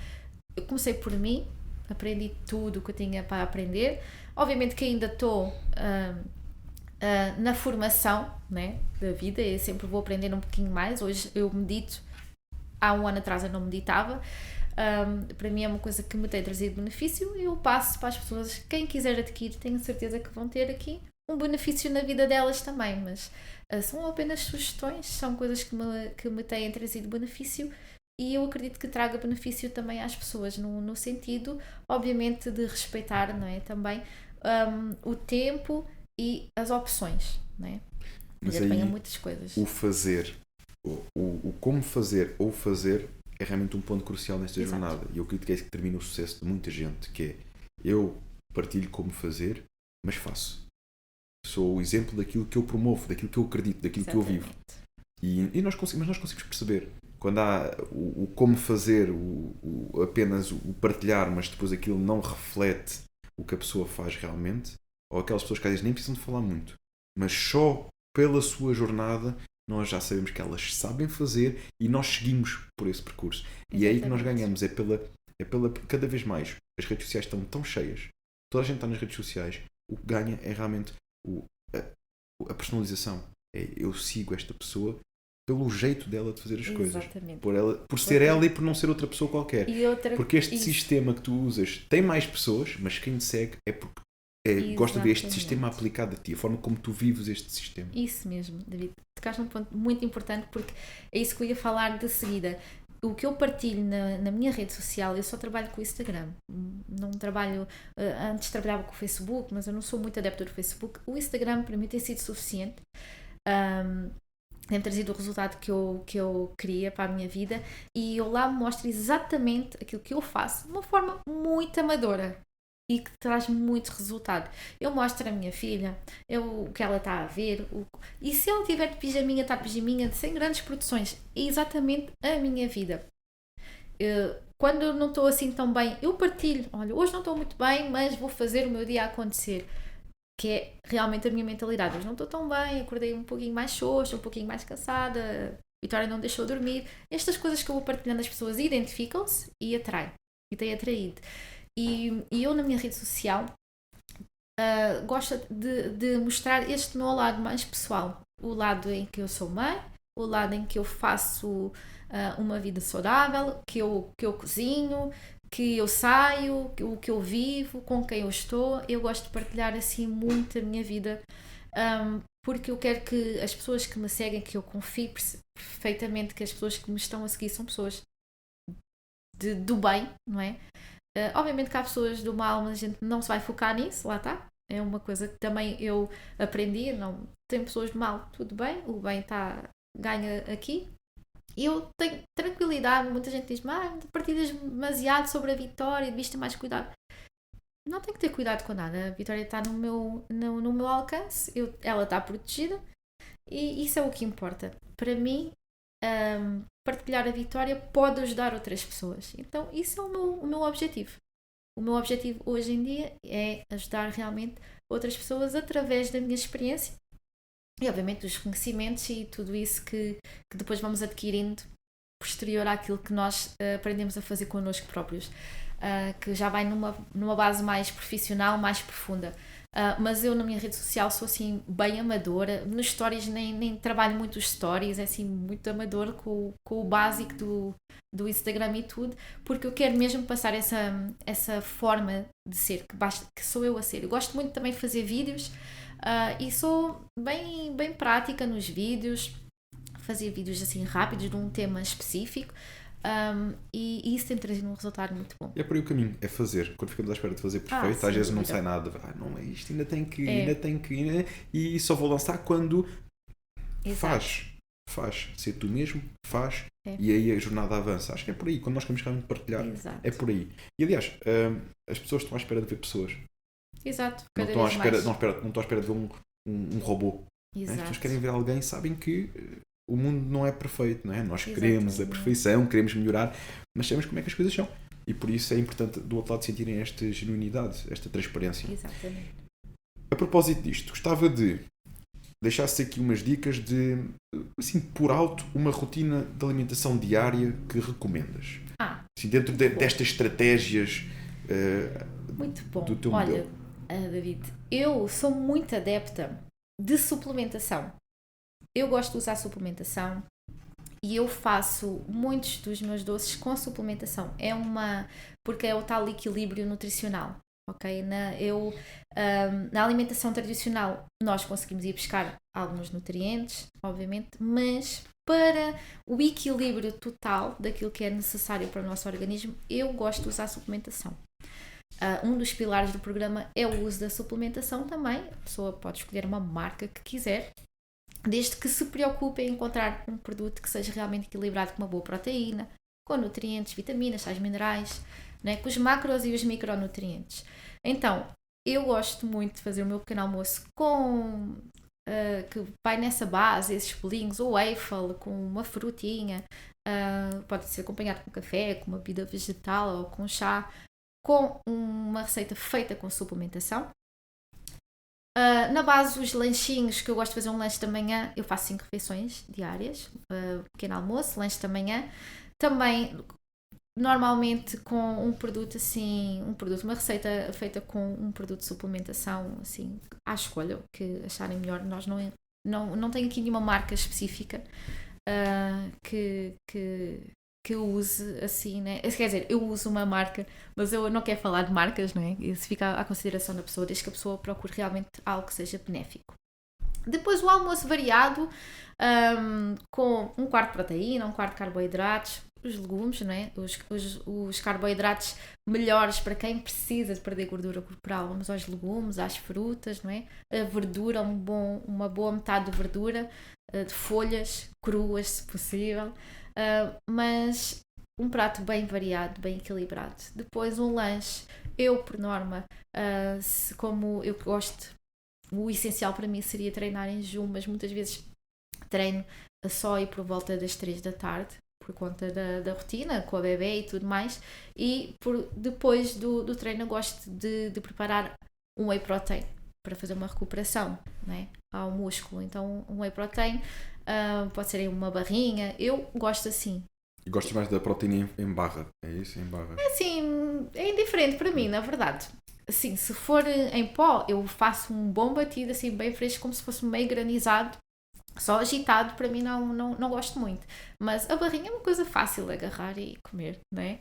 eu comecei por mim, aprendi tudo o que eu tinha para aprender. Obviamente que ainda estou na formação, né, da vida, eu sempre vou aprender um pouquinho mais. Hoje eu medito, há um ano atrás eu não meditava. Para mim é uma coisa que me tem trazido benefício e eu passo para as pessoas. Quem quiser adquirir, tenho certeza que vão ter aqui um benefício na vida delas também, mas são apenas sugestões, são coisas que me têm trazido benefício e eu acredito que traga benefício também às pessoas, no sentido, obviamente, de respeitar, não é, também o tempo e as opções, não é? Mas aí muitas coisas. O fazer, o como fazer ou fazer é realmente um ponto crucial nesta Exato. jornada e eu acredito que é isso que termina o sucesso de muita gente, que é, eu partilho como fazer, mas faço. Sou o exemplo daquilo que eu promovo, daquilo que eu acredito, daquilo Exatamente. Que eu vivo. Mas nós conseguimos perceber. Quando há o como fazer, apenas o partilhar, mas depois aquilo não reflete o que a pessoa faz realmente, ou aquelas pessoas que às vezes nem precisam de falar muito, mas só pela sua jornada nós já sabemos que elas sabem fazer e nós seguimos por esse percurso. Exatamente. E é aí que nós ganhamos, é pela cada vez mais. As redes sociais estão tão cheias, toda a gente está nas redes sociais, o que ganha é realmente a personalização. Eu sigo esta pessoa pelo jeito dela de fazer as coisas. Por ser ela e por não ser outra pessoa qualquer. Porque este sistema que tu usas tem mais pessoas, mas quem te segue é porque gosta de ver este sistema aplicado a ti, a forma como tu vives este sistema. Isso mesmo, David. Tocaste num ponto muito importante porque é isso que eu ia falar de seguida. O que eu partilho na minha rede social, eu só trabalho com o Instagram. Não trabalho... antes trabalhava com o Facebook, mas eu não sou muito adepta do Facebook. O Instagram para mim tem sido suficiente. Tem trazido o resultado que eu queria para a minha vida. E eu lá mostro exatamente aquilo que eu faço de uma forma muito amadora. E que traz muito resultado. Eu mostro a minha filha o que ela está a ver, e se ela tiver de pijaminha, está de pijaminha, sem grandes produções. É exatamente a minha vida. Quando eu não estou assim tão bem, eu partilho. Olha, hoje não estou muito bem, mas vou fazer o meu dia acontecer. Que é realmente a minha mentalidade. Hoje não estou tão bem, acordei um pouquinho mais xoxa, um pouquinho mais cansada, Vitória não deixou dormir. Estas coisas que eu vou partilhando, as pessoas identificam-se e atraem. E têm atraído. E eu na minha rede social gosto de mostrar este meu lado mais pessoal. O lado em que eu sou mãe, o lado em que eu faço uma vida saudável, que eu cozinho, que eu saio, o que eu vivo, com quem eu estou. Eu gosto de partilhar assim muito a minha vida, porque eu quero que as pessoas que me seguem, que eu confio perfeitamente que as pessoas que me estão a seguir são pessoas do bem, não é? Obviamente que há pessoas do mal, mas a gente não se vai focar nisso, lá está. É uma coisa que também eu aprendi, não tem pessoas do mal, tudo bem, o bem ganha aqui. E eu tenho tranquilidade, muita gente diz, partilhas demasiado sobre a Vitória, devias ter mais cuidado. Não tenho que ter cuidado com nada, a Vitória está no meu alcance, ela está protegida e isso é o que importa. Para mim, partilhar a Vitória pode ajudar outras pessoas. Então, isso é o meu objetivo. O meu objetivo hoje em dia é ajudar realmente outras pessoas através da minha experiência e, obviamente, dos conhecimentos e tudo isso que depois vamos adquirindo por posterior àquilo que nós aprendemos a fazer connosco próprios, que já vai numa base mais profissional, mais profunda. Mas eu na minha rede social sou assim bem amadora, nos stories nem trabalho muito os stories, é assim muito amador com o básico do Instagram e tudo, porque eu quero mesmo passar essa forma de ser, que sou eu a ser. Eu gosto muito também de fazer vídeos e sou bem prática nos vídeos, fazer vídeos assim rápidos de um tema específico. E isso tem trazido um resultado muito bom. É por aí o caminho, é fazer. Quando ficamos à espera de fazer perfeito, às vezes não sai nada. Não é isto, ainda tem que ir, e só vou lançar quando faz. Ser tu mesmo, faz, e aí a jornada avança. Acho que é por aí, quando nós queremos realmente partilhar, é por aí. E aliás, as pessoas estão à espera de ver pessoas. Exato. Não estão à espera de ver um robô. Exato. As pessoas querem ver alguém, sabem que o mundo não é perfeito, não é? Nós queremos a perfeição, queremos melhorar, mas sabemos como é que as coisas são. E por isso é importante do outro lado sentirem esta genuinidade, esta transparência. Exatamente. A propósito disto, gostava de deixar-se aqui umas dicas de, assim, por alto, uma rotina de alimentação diária que recomendas. Assim, dentro destas estratégias muito bom. Do teu modelo. Olha, David, eu sou muito adepta de suplementação. Eu gosto de usar suplementação e eu faço muitos dos meus doces com suplementação. Porque é o tal equilíbrio nutricional, ok? Na alimentação tradicional nós conseguimos ir buscar alguns nutrientes, obviamente, mas para o equilíbrio total daquilo que é necessário para o nosso organismo, eu gosto de usar suplementação. Um dos pilares do programa é o uso da suplementação também. A pessoa pode escolher uma marca que quiser, desde que se preocupe em encontrar um produto que seja realmente equilibrado, com uma boa proteína, com nutrientes, vitaminas, sais minerais, né, com os macros e os micronutrientes. Então, eu gosto muito de fazer o meu pequeno almoço que vai nessa base, esses bolinhos, ou waffle com uma frutinha, pode ser acompanhado com café, com uma bebida vegetal ou com chá, com uma receita feita com suplementação. Na base, os lanchinhos, que eu gosto de fazer um lanche da manhã, eu faço 5 refeições diárias, pequeno almoço, lanche da manhã, também normalmente com um produto assim, uma receita feita com um produto de suplementação assim, à escolha, o que acharem melhor. Nós não tenho aqui nenhuma marca específica que eu use assim, né? Quer dizer, eu uso uma marca, mas eu não quero falar de marcas, não é? Isso fica à consideração da pessoa, desde que a pessoa procure realmente algo que seja benéfico. Depois o almoço variado, com um quarto de proteína, um quarto de carboidratos, os legumes, não é? Os carboidratos melhores para quem precisa de perder gordura corporal, vamos aos legumes, às frutas, não é? A verdura, uma boa metade de verdura, de folhas cruas, se possível. Mas um prato bem variado, bem equilibrado. Depois um lanche, eu por norma, como eu gosto, o essencial para mim seria treinar em jejum, mas muitas vezes treino só e por volta das 3 da tarde, por conta da rotina, com a bebê e tudo mais, e depois do treino eu gosto de preparar um whey protein para fazer uma recuperação, né, ao músculo. Então um whey protein pode ser em uma barrinha, eu gosto assim. E gostas mais da proteína em barra, é isso? Em barra? É assim, é indiferente para mim, na verdade. Assim, se for em pó, eu faço um bom batido assim, bem fresco, como se fosse meio granizado, só agitado, para mim não gosto muito. Mas a barrinha é uma coisa fácil de agarrar e comer, não é?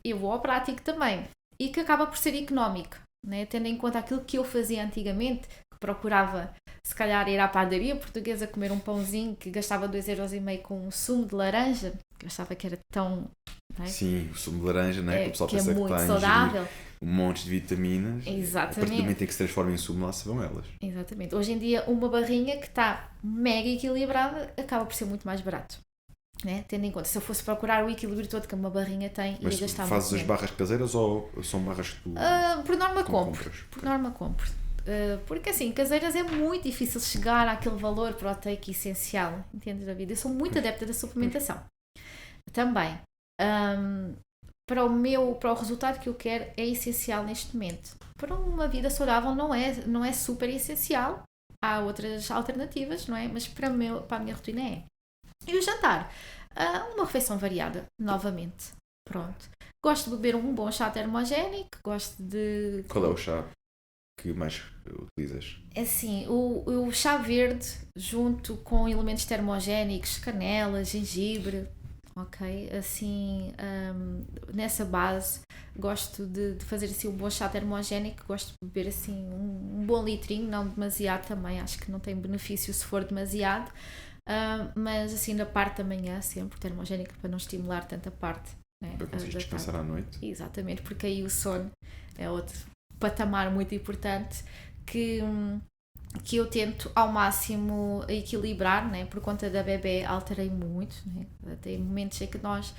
Eu vou ao prático também, e que acaba por ser económico, né? Tendo em conta aquilo que eu fazia antigamente, que procurava se calhar ir à padaria portuguesa comer um pãozinho que gastava 2,5€ com um sumo de laranja, que eu achava que era tão... Não é? Sim, o sumo de laranja, não é? Que o pessoal que pensa é muito que saudável. Um monte de vitaminas. Exatamente. A partir do momento em que se transforma em sumo, lá se vão elas. Exatamente. Hoje em dia, uma barrinha que está mega equilibrada acaba por ser muito mais barato. Né? Tendo em conta, se eu fosse procurar o equilíbrio todo que uma barrinha tem, mas ia gastar muito. Mas fazes as barras caseiras ou são barras que tu por norma compro. compras? Por norma compro. Porque assim, caseiras é muito difícil chegar àquele valor proteico essencial, entendes, David? Eu sou muito adepta da suplementação. Também, para o resultado que eu quero, é essencial neste momento. Para uma vida saudável não é super essencial, há outras alternativas, não é? Mas para a minha rotina é. E o jantar? Uma refeição variada, novamente. Pronto. Gosto de beber um bom chá termogénico, gosto de... Qual é o chá que mais utilizas? É assim, o chá verde junto com elementos termogénicos, canela, gengibre, ok? Assim, nessa base, gosto de fazer assim um bom chá termogénico, gosto de beber assim um bom litrinho, não demasiado também, acho que não tem benefício se for demasiado, mas assim na parte da manhã sempre termogénico para não estimular tanta parte. Né, para conseguir descansar à noite. Exatamente, porque aí o sono é outro patamar muito importante que eu tento ao máximo equilibrar, né? Por conta da bebê alterei muito, né? Tem momentos em que nós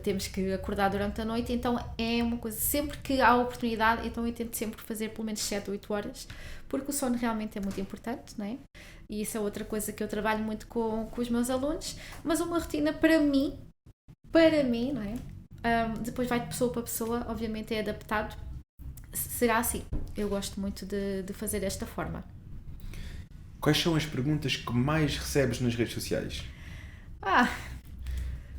temos que acordar durante a noite, então é uma coisa, sempre que há oportunidade, então eu tento sempre fazer pelo menos 7 ou 8 horas, porque o sono realmente é muito importante, né? E isso é outra coisa que eu trabalho muito com os meus alunos, mas uma rotina para mim, não é? Depois vai de pessoa para pessoa, obviamente é adaptado, será assim. Eu gosto muito de fazer desta forma. Quais são as perguntas que mais recebes nas redes sociais?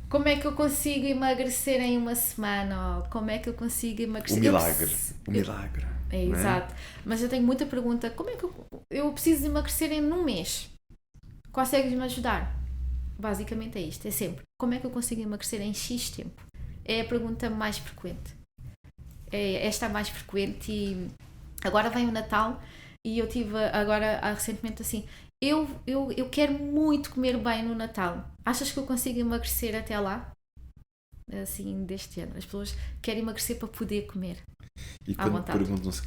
Como é que eu consigo emagrecer em uma semana? Ou como é que eu consigo emagrecer? O milagre. É, exato. Mas eu tenho muita pergunta. Como é que eu preciso emagrecer em um mês? Consegues-me ajudar? Basicamente é isto. É sempre. Como é que eu consigo emagrecer em X tempo? É a pergunta mais frequente. Esta é a mais frequente e agora vem o Natal e eu tive agora recentemente assim, eu quero muito comer bem no Natal. Achas que eu consigo emagrecer até lá? Assim, deste ano. As pessoas querem emagrecer para poder comer. E quando perguntam se é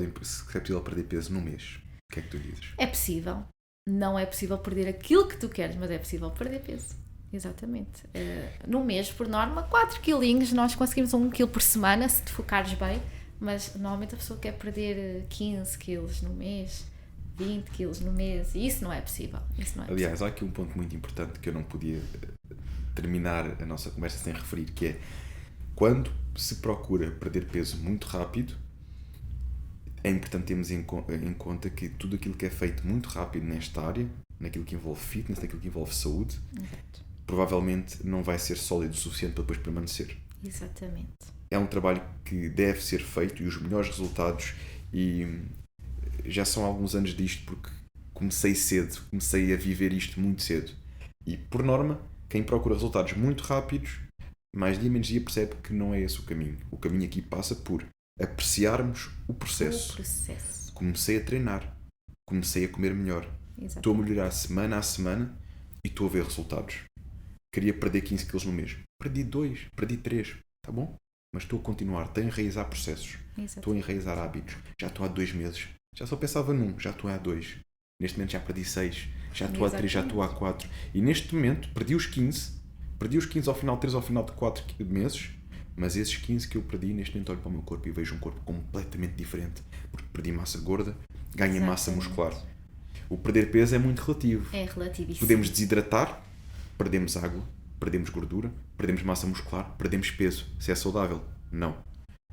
possível perder peso num mês, o que é que tu dizes? É possível. Não é possível perder aquilo que tu queres, mas é possível perder peso. Exatamente. No mês, por norma, 4 quilinhos, nós conseguimos 1 quilo por semana, se te focares bem, mas normalmente a pessoa quer perder 15 quilos no mês, 20 quilos no mês, e isso não é possível. Aliás, há aqui um ponto muito importante que eu não podia terminar a nossa conversa sem referir, que é quando se procura perder peso muito rápido, é importante termos em conta que tudo aquilo que é feito muito rápido nesta área, naquilo que envolve fitness, naquilo que envolve saúde, provavelmente não vai ser sólido o suficiente para depois permanecer. Exatamente. É um trabalho que deve ser feito e os melhores resultados, e já são alguns anos disto porque comecei a viver isto muito cedo. E por norma, quem procura resultados muito rápidos, mais dia menos dia percebe que não é esse o caminho. O caminho aqui passa por apreciarmos o processo. Comecei a treinar, comecei a comer melhor. Exatamente. Estou a melhorar semana a semana e estou a ver resultados. Queria perder 15 kg no mês. Perdi 2, perdi 3, tá bom? Mas estou a continuar, estou a enraizar processos. Estou a enraizar hábitos. Já estou há 2 meses. Já só pensava num, já estou há 2. Neste momento já perdi 6, já estou há 3, já estou há 4. E neste momento perdi os 15 ao final de 3, ao final de 4 meses. Mas esses 15 que eu perdi, neste momento olho para o meu corpo e vejo um corpo completamente diferente. Porque perdi massa gorda, ganhei massa muscular. O perder peso é muito relativo. É relativíssimo. Podemos desidratar, perdemos água, perdemos gordura, perdemos massa muscular, perdemos peso. Se é saudável? Não.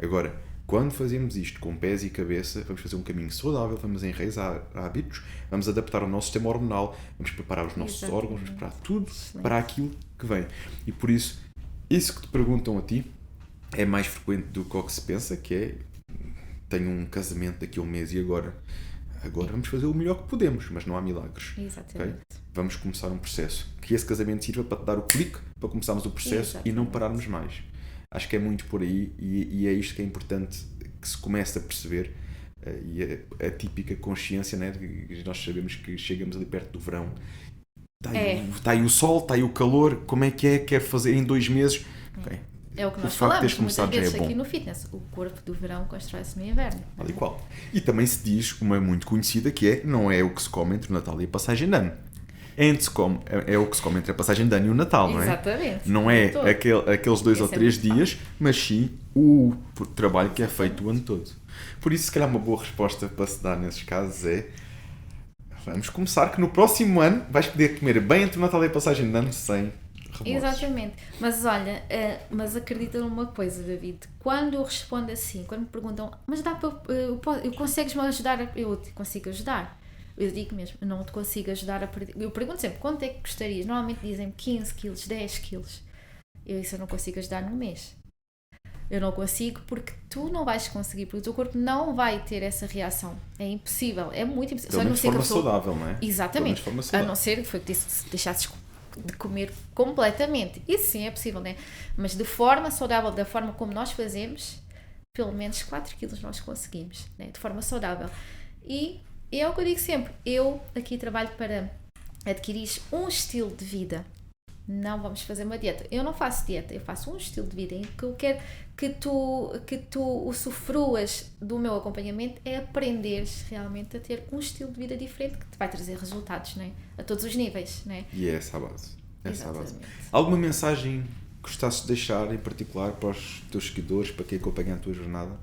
Agora, quando fazemos isto com pés e cabeça, vamos fazer um caminho saudável, vamos enraizar hábitos, vamos adaptar o nosso sistema hormonal, vamos preparar os nossos órgãos, vamos preparar tudo para aquilo que vem. E por isso que te perguntam a ti é mais frequente do que o que se pensa, que é: tenho um casamento daqui a um mês e agora vamos fazer o melhor que podemos, mas não há milagres. Exatamente. Okay? Vamos começar um processo. Que esse casamento sirva para te dar o clique, para começarmos o processo e não pararmos mais. Acho que é muito por aí e é isto que é importante que se comece a perceber, e a típica consciência, né, de nós sabemos que chegamos ali perto do verão, está aí o sol, está aí o calor, como é que é? Quero fazer em 2 meses. Okay. É o que nós falamos muitas vezes aqui no fitness. O corpo do verão constrói-se no inverno. Tal e qual. E também se diz uma muito conhecida que é: não é o que se come entre o Natal e a passagem de ano. É o que se come entre a passagem de ano e o Natal, não é? Exatamente. Não é aqueles 2 ou 3 dias, mas sim o trabalho que é feito o ano todo. Por isso, se calhar, uma boa resposta para se dar nesses casos é: vamos começar que no próximo ano vais poder comer bem entre o Natal e a passagem de ano sem remorsos. Exatamente. Mas olha, mas acredita numa coisa, David. Quando eu respondo assim, quando me perguntam: mas dá para, consegues-me ajudar? Eu te consigo ajudar. Eu digo mesmo, eu não te consigo ajudar a perder. Eu pergunto sempre, quanto é que gostarias? Normalmente dizem-me 15 quilos, 10 quilos. Isso eu não consigo ajudar num mês. Eu não consigo porque tu não vais conseguir, porque o teu corpo não vai ter essa reação. É impossível, é muito impossível. Pelo menos de forma saudável, não é? Exatamente. Forma a não ser que foi que disse que deixasses de comer completamente. Isso sim é possível, né? Mas de forma saudável, da forma como nós fazemos, pelo menos 4 quilos nós conseguimos, né? De forma saudável. E é o que eu digo sempre, eu aqui trabalho para adquirir um estilo de vida. Não vamos fazer uma dieta. Eu não faço dieta, eu faço um estilo de vida em que eu quero que tu usufruas do meu acompanhamento é aprenderes realmente a ter um estilo de vida diferente que te vai trazer resultados, não é? A todos os níveis, não é? E é essa a base. Alguma mensagem que gostasses de deixar em particular para os teus seguidores, para quem acompanha a tua jornada?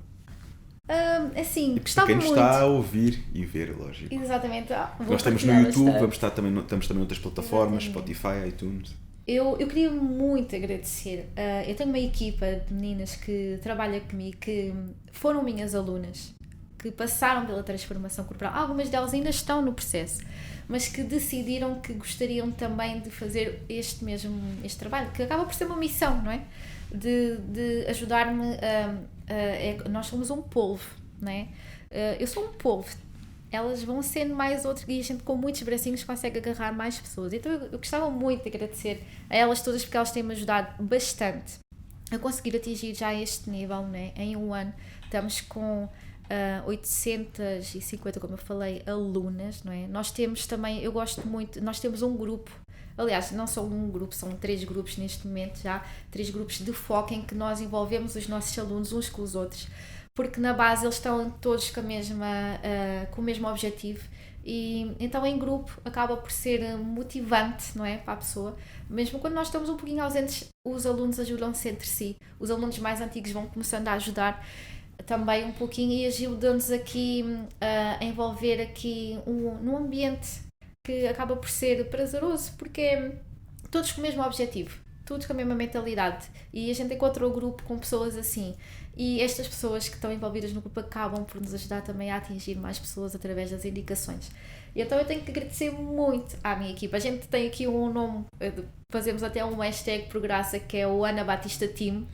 Assim, e para quem nos está a ouvir e ver, lógico. Exatamente. Nós estamos no YouTube, estamos também em outras plataformas, Spotify, iTunes. Eu queria muito agradecer. Eu tenho uma equipa de meninas que trabalha comigo, que foram minhas alunas, que passaram pela transformação corporal. Algumas delas ainda estão no processo, mas que decidiram que gostariam também de fazer este trabalho, que acaba por ser uma missão, não é? De ajudar-me nós somos um polvo, não é? Eu sou um polvo. Elas vão sendo mais outros e a gente com muitos bracinhos consegue agarrar mais pessoas. Então eu gostava muito de agradecer a elas todas porque elas têm-me ajudado bastante a conseguir atingir já este nível, né? Em um ano estamos com 850, como eu falei, alunas, não é? Nós temos também, eu gosto muito, nós temos um grupo, aliás, não só um grupo, são 3 grupos neste momento já, 3 grupos de foco em que nós envolvemos os nossos alunos uns com os outros, porque na base eles estão todos com o mesmo objetivo e então em grupo acaba por ser motivante, não é, para a pessoa. Mesmo quando nós estamos um pouquinho ausentes, os alunos ajudam-se entre si, os alunos mais antigos vão começando a ajudar também um pouquinho e ajudam-nos aqui a envolver aqui num ambiente que acaba por ser prazeroso, porque todos com o mesmo objetivo, todos com a mesma mentalidade e a gente encontra o grupo com pessoas assim. E estas pessoas que estão envolvidas no grupo acabam por nos ajudar também a atingir mais pessoas através das indicações. E então eu tenho que agradecer muito à minha equipa. A gente tem aqui um nome, fazemos até um hashtag por graça, que é o Ana Batista Team.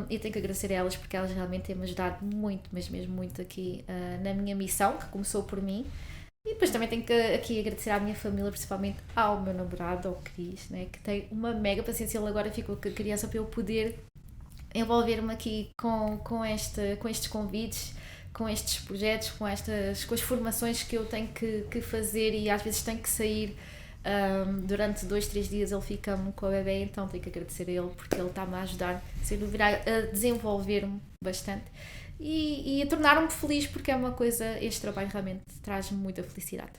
E tenho que agradecer a elas porque elas realmente têm-me ajudado muito, mas mesmo muito aqui na minha missão, que começou por mim. E depois também tenho que aqui agradecer à minha família, principalmente ao meu namorado, ao Cris, né, que tem uma mega paciência. Ele agora ficou com a criança para eu poder envolver-me aqui com estes convites, com estes projetos, com as formações que eu tenho que fazer e às vezes tenho que sair durante 2-3 dias. Ele fica-me com a bebê, então tenho que agradecer a ele porque ele está-me a ajudar, sem dúvida, a desenvolver-me bastante e a tornar-me feliz, porque é uma coisa, este trabalho realmente traz-me muita felicidade.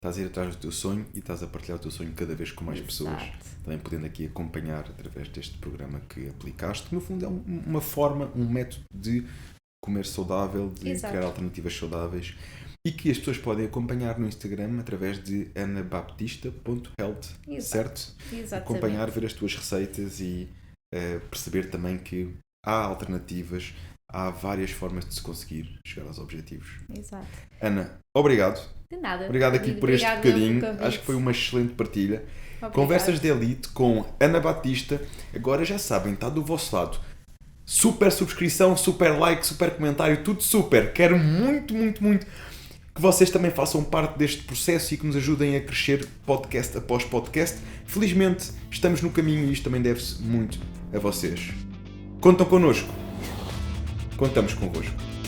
Estás a ir atrás do teu sonho e estás a partilhar o teu sonho cada vez com mais pessoas. Também podendo aqui acompanhar através deste programa que aplicaste, que no fundo é uma forma, um método de comer saudável, de criar alternativas saudáveis e que as pessoas podem acompanhar no Instagram através de anabaptista.health, certo? Exatamente. Acompanhar, ver as tuas receitas e perceber também que há alternativas, há várias formas de se conseguir chegar aos objetivos. Exato. Ana, obrigado. De nada. Obrigado aqui por este bocadinho. Acho que foi uma excelente partilha. Obrigado. Conversas de Elite com Ana Batista. Agora já sabem, está do vosso lado. Super subscrição, super like, super comentário, tudo super. Quero muito, muito, muito que vocês também façam parte deste processo e que nos ajudem a crescer podcast após podcast. Felizmente estamos no caminho e isto também deve-se muito a vocês. Contam connosco. Contamos convosco.